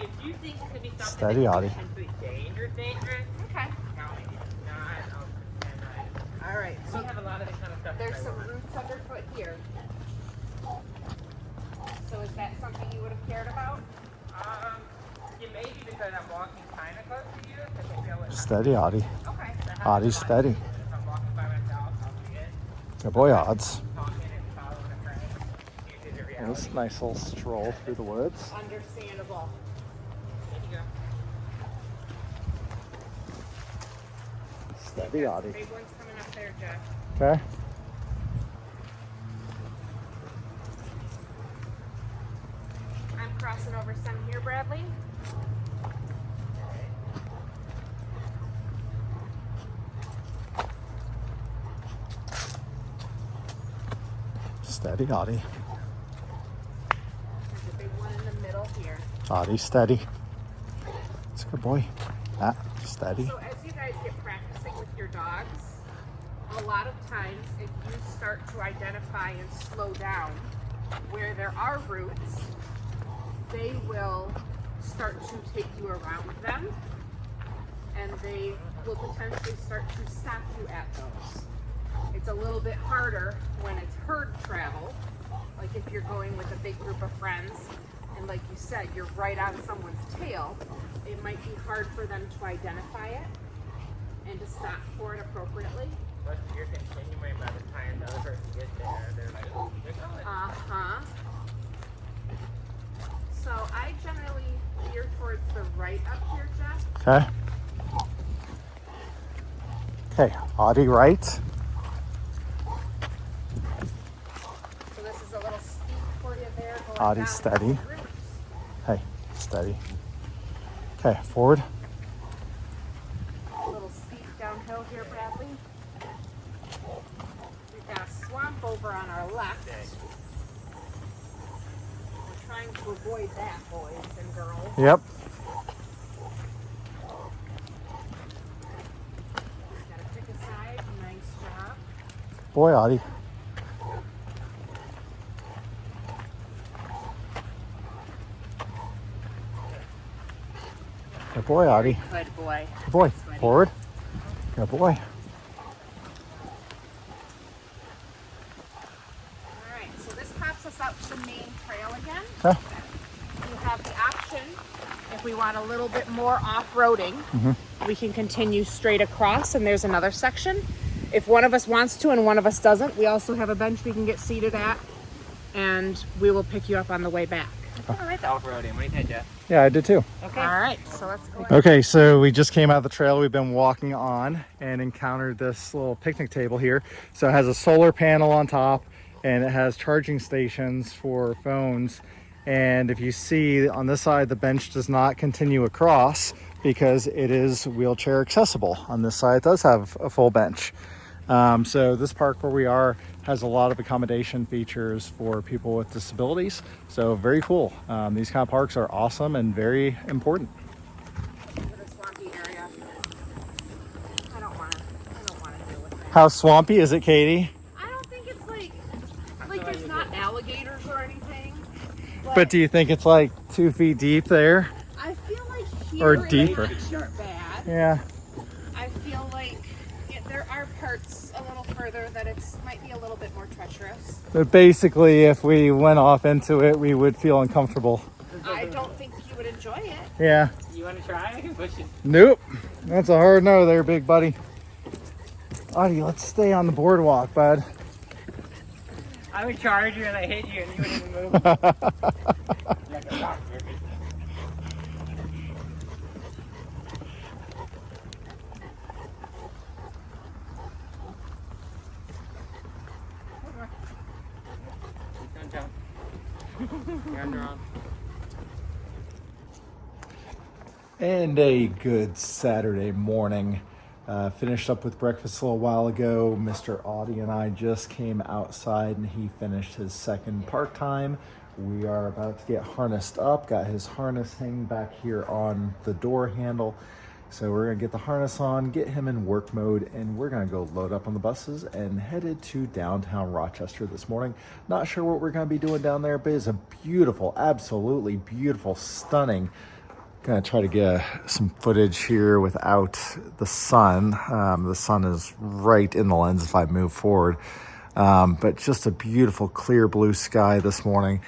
If you think it could be something Steady, that's Audie. potentially dangerous, Okay. tell me. If not, I'll pretend I. All right. We have a lot of this kind of stuff. There's some roots underfoot here. So is that something you would have cared about? Yeah, maybe because I'm walking kind of close to you, because I feel it. Steady, Audie. Okay. Audie, steady. If I'm walking by myself, I'll be good. Good boy, odds. Talking and following a friend. Usually the reality. This nice little stroll through the woods. Understandable. There you go. Steady, Audie. Big one's coming up there, Jeff. Okay. Crossing over some here, Bradley. Steady, Audie. There's a big one in the middle here. Audie, steady. That's a good boy. Ah, steady. So as you guys get practicing with your dogs, a lot of times if you start to identify and slow down where there are roots, they will start to take you around them, and they will potentially start to stop you at those. It's a little bit harder when it's herd travel, like if you're going with a big group of friends, and like you said, you're right on someone's tail, it might be hard for them to identify it and to stop for it appropriately. But you're continuing by the time the other person gets there. They're like, oh, they're going. Uh-huh. So I generally veer towards the right up here, Jeff. Okay. Okay, Audie, right. So this is a little steep for you there. Going Audie, down steady. those roots. Hey, steady. Okay, forward. A little steep downhill here, Bradley. We've got a swamp over on our left. We're trying to avoid that, boys and girls. Yep. Gotta pick a side. Nice job. Boy, Audie. Good boy, Audie. Good boy. Good boy. Sweaty. Forward. Good boy. Alright, so this pops us out to the main trail again. Okay. You have the option, if we want a little bit more off-roading, we can continue straight across, and there's another section. If one of us wants to and one of us doesn't, we also have a bench we can get seated at, and we will pick you up on the way back. I like the off-roading. What do you think, Jeff? Yeah, I did too. Okay. Alright, so let's go. Okay, so we just came out of the trail we've been walking on and encountered this little picnic table here. So it has a solar panel on top and it has charging stations for phones. And if you see on this side, the bench does not continue across because it is wheelchair accessible. On this side, it does have a full bench. So this park where we are has a lot of accommodation features for people with disabilities. So very cool. These kind of parks are awesome and very important. To the swampy area. I don't want to deal with that. How swampy is it, Katie? I don't think it's like there's not alligators or anything. But do you think it's like 2 feet deep there? I feel like here Or it's deeper. not bad. Yeah. I feel like there are parts a little further that might be a little bit more treacherous. But basically, if we went off into it, we would feel uncomfortable. I don't think you would enjoy it. Yeah. You want to try? I can push it. Nope. That's a hard no there, big buddy. Audie, let's stay on the boardwalk, bud. I would charge you and I hit you and you wouldn't even move. Like a rock, baby. Don't jump. You're on your own. And a good Saturday morning. Finished up with breakfast a little while ago. Mr. Audie and I just came outside and he finished his second part time. We are about to get harnessed up. Got his harness hanging back here on the door handle. So we're gonna get the harness on, get him in work mode, and we're gonna go load up on the buses and headed to downtown Rochester this morning. Not sure what we're gonna be doing down there, but it's a beautiful, absolutely beautiful, stunning. Gonna try to get some footage here without the sun. The sun is right in the lens if I move forward. But just a beautiful clear blue sky this morning.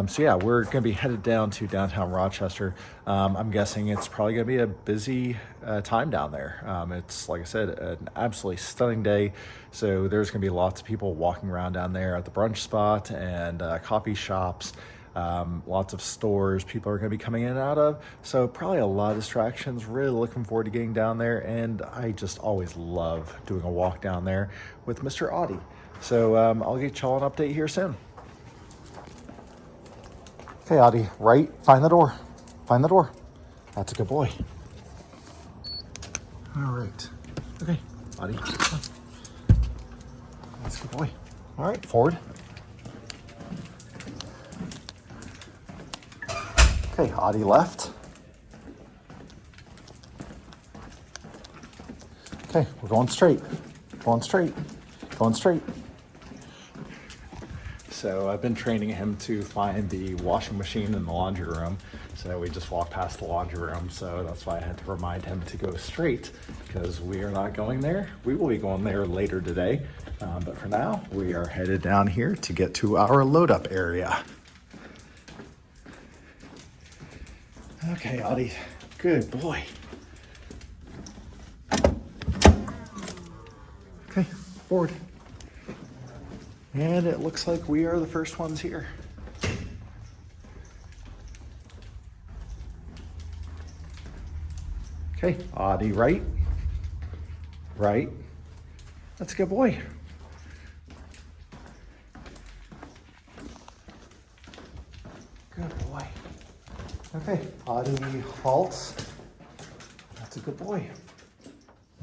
So yeah, we're gonna be headed down to downtown Rochester. I'm guessing it's probably gonna be a busy time down there. It's, like I said, an absolutely stunning day. So there's gonna be lots of people walking around down there at the brunch spot and coffee shops. Lots of stores people are going to be coming in and out of, so probably a lot of distractions. Really looking forward to getting down there, and I just always love doing a walk down there with Mr. Audie. So I'll get y'all an update here soon. Okay, Audie, right. Find the door. Find the door. That's a good boy. All right. Okay, Audie. Come on. That's a good boy. All right, forward. Okay, Audie left. Okay, we're going straight. Going straight. Going straight. So I've been training him to find the washing machine in the laundry room. So we just walked past the laundry room. So that's why I had to remind him to go straight, because we are not going there. We will be going there later today. But for now, we are headed down here to get to our load up area. Okay, Audie, good boy. Okay, forward. And it looks like we are the first ones here. Okay, Audie, right. Right. That's a good boy. Good boy. Okay, Audie halts. That's a good boy.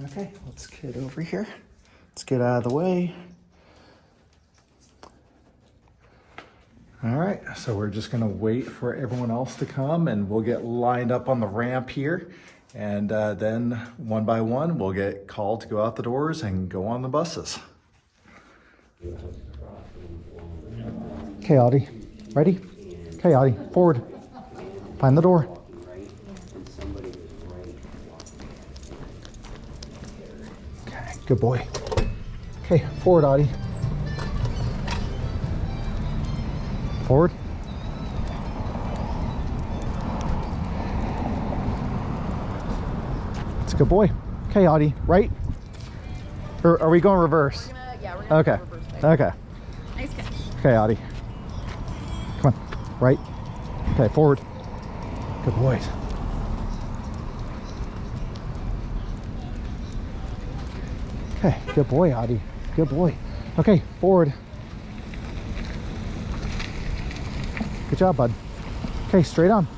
Okay, let's get over here. Let's get out of the way. All right, so we're just gonna wait for everyone else to come, and we'll get lined up on the ramp here. And then one by one, we'll get called to go out the doors and go on the buses. Okay, Audie, ready? Okay, Audie, forward. Find the door. Okay, good boy. Okay, forward, Audie. Forward. That's a good boy. Okay, Audie, right? Or are we going reverse? We're Okay. reverse. Okay. Nice catch. Okay, Audie. Come on. Right. Okay, forward. Good boys. Okay, good boy, Audie. Good boy. Okay, forward. Good job, bud. Okay, straight on.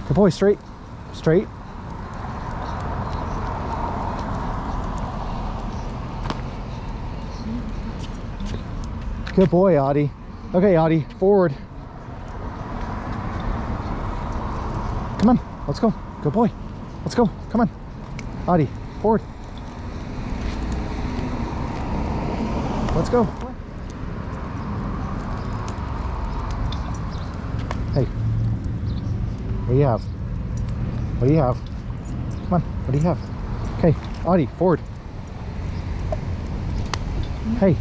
Good boy, straight. Straight. Good boy, Audie. Okay, Audie, forward. Come on, let's go. Good boy. Let's go. Come on. Audie, forward. Let's go. Hey, what do you have? What do you have? Come on, what do you have? Okay, Audie, forward. Hey.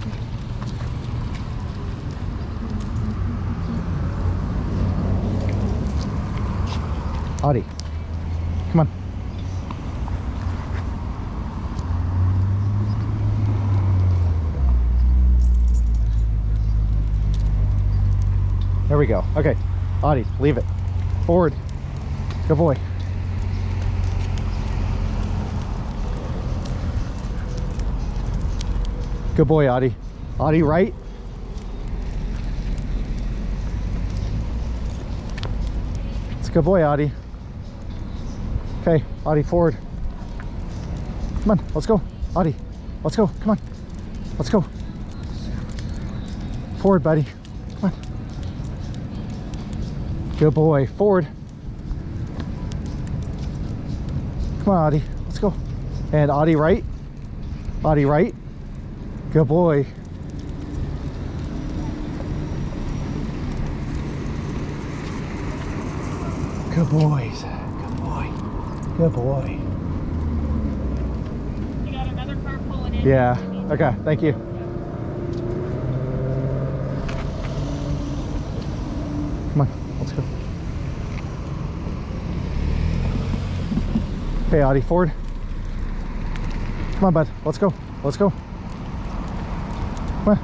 Audie, come on. There we go. Okay, Audie, leave it. Forward. Good boy. Good boy, Audie. Audie, right. It's a good boy, Audie. Okay, Audie, forward. Come on, let's go. Audie, let's go. Come on. Let's go. Forward, buddy. Come on. Good boy. Forward. Come on, Audie. Let's go. And Audie, right. Audie, right. Good boy. Good boys. Good boy. Good boy. You got another car pulling in. Yeah. Okay. Thank you. Come on. Let's go. Okay, Audie, forward. Come on, bud. Let's go. Let's go. Come on.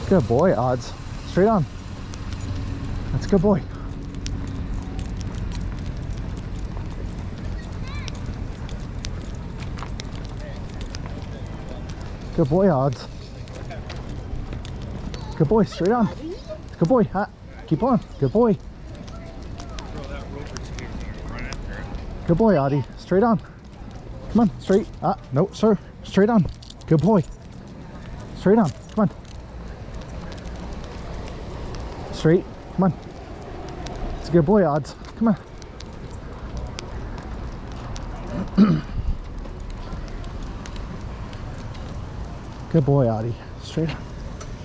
Good boy, Odds. Straight on. That's a good boy. Good boy, Odds. Good boy. Straight on. Good boy. Huh? Keep on. Good boy. Good boy, Audie. Straight on. Come on. Straight. No, sir. Straight on. Good boy. Straight on. Come on. Straight. Come on. It's a good boy, Odds. Come on. Good boy, Audie. Straight on.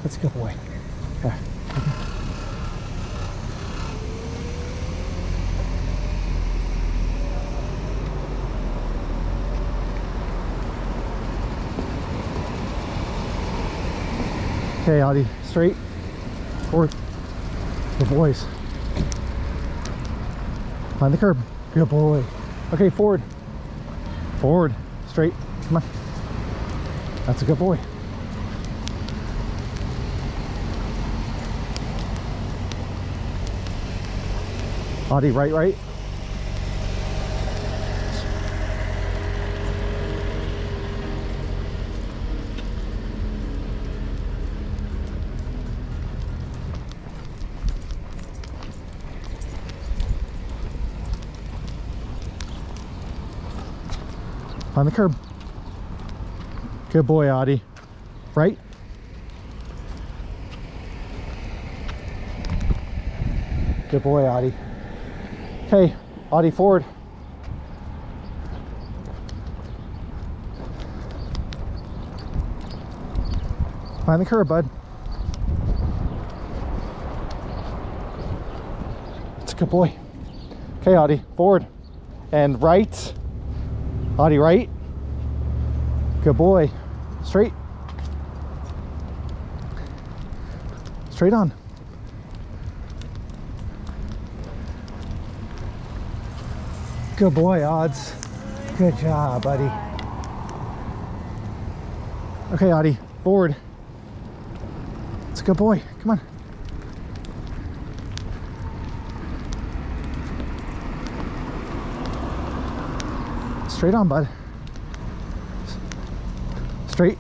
That's a good boy. There. Okay, Audie. Straight. Forward. Good boys. Find the curb. Good boy. Okay, forward. Forward. Straight. Come on. That's a good boy. Audie, right, right. On the curb. Good boy, Audie. Right. Good boy, Audie. Okay, Audie, forward. Find the curb, bud. That's a good boy. Okay, Audie, forward. And right. Audie, right. Good boy. Straight. Straight on. Good boy, Odds. Good job, buddy. Okay, Audie, forward. It's a good boy. Come on. Straight on, bud. Straight.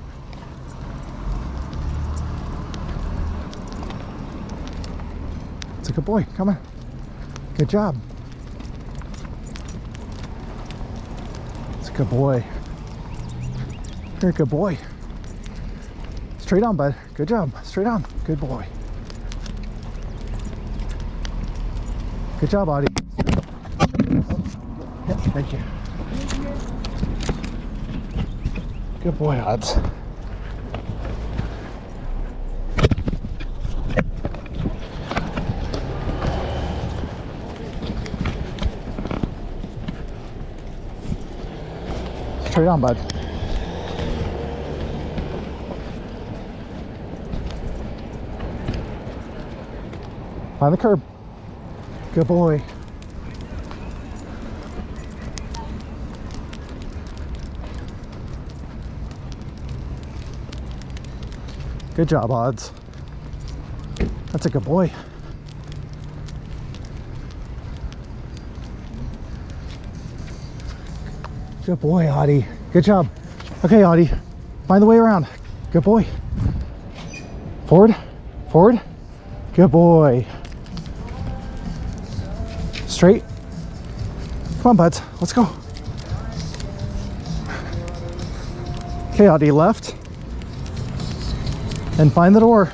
It's a good boy. Come on. Good job. It's a good boy. You're a good boy. Straight on, bud. Good job. Straight on. Good boy. Good job, Audie. Yep, thank you. Good boy, Odds. Straight on, bud. Find the curb. Good boy. Good job, Odds. That's a good boy. Good boy, Audie. Good job. Okay, Audie. Find the way around. Good boy. Forward. Forward. Good boy. Straight. Come on, buds. Let's go. Okay, Audie, left. And find the door.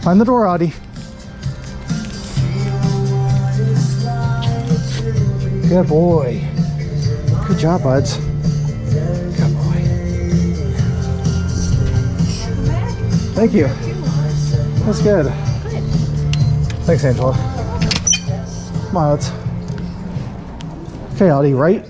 Find the door, Audie. Good boy. Good job, buds. Good boy. Thank you. That's good. Thanks, Angela. Come on, let's. Okay, Audie, right.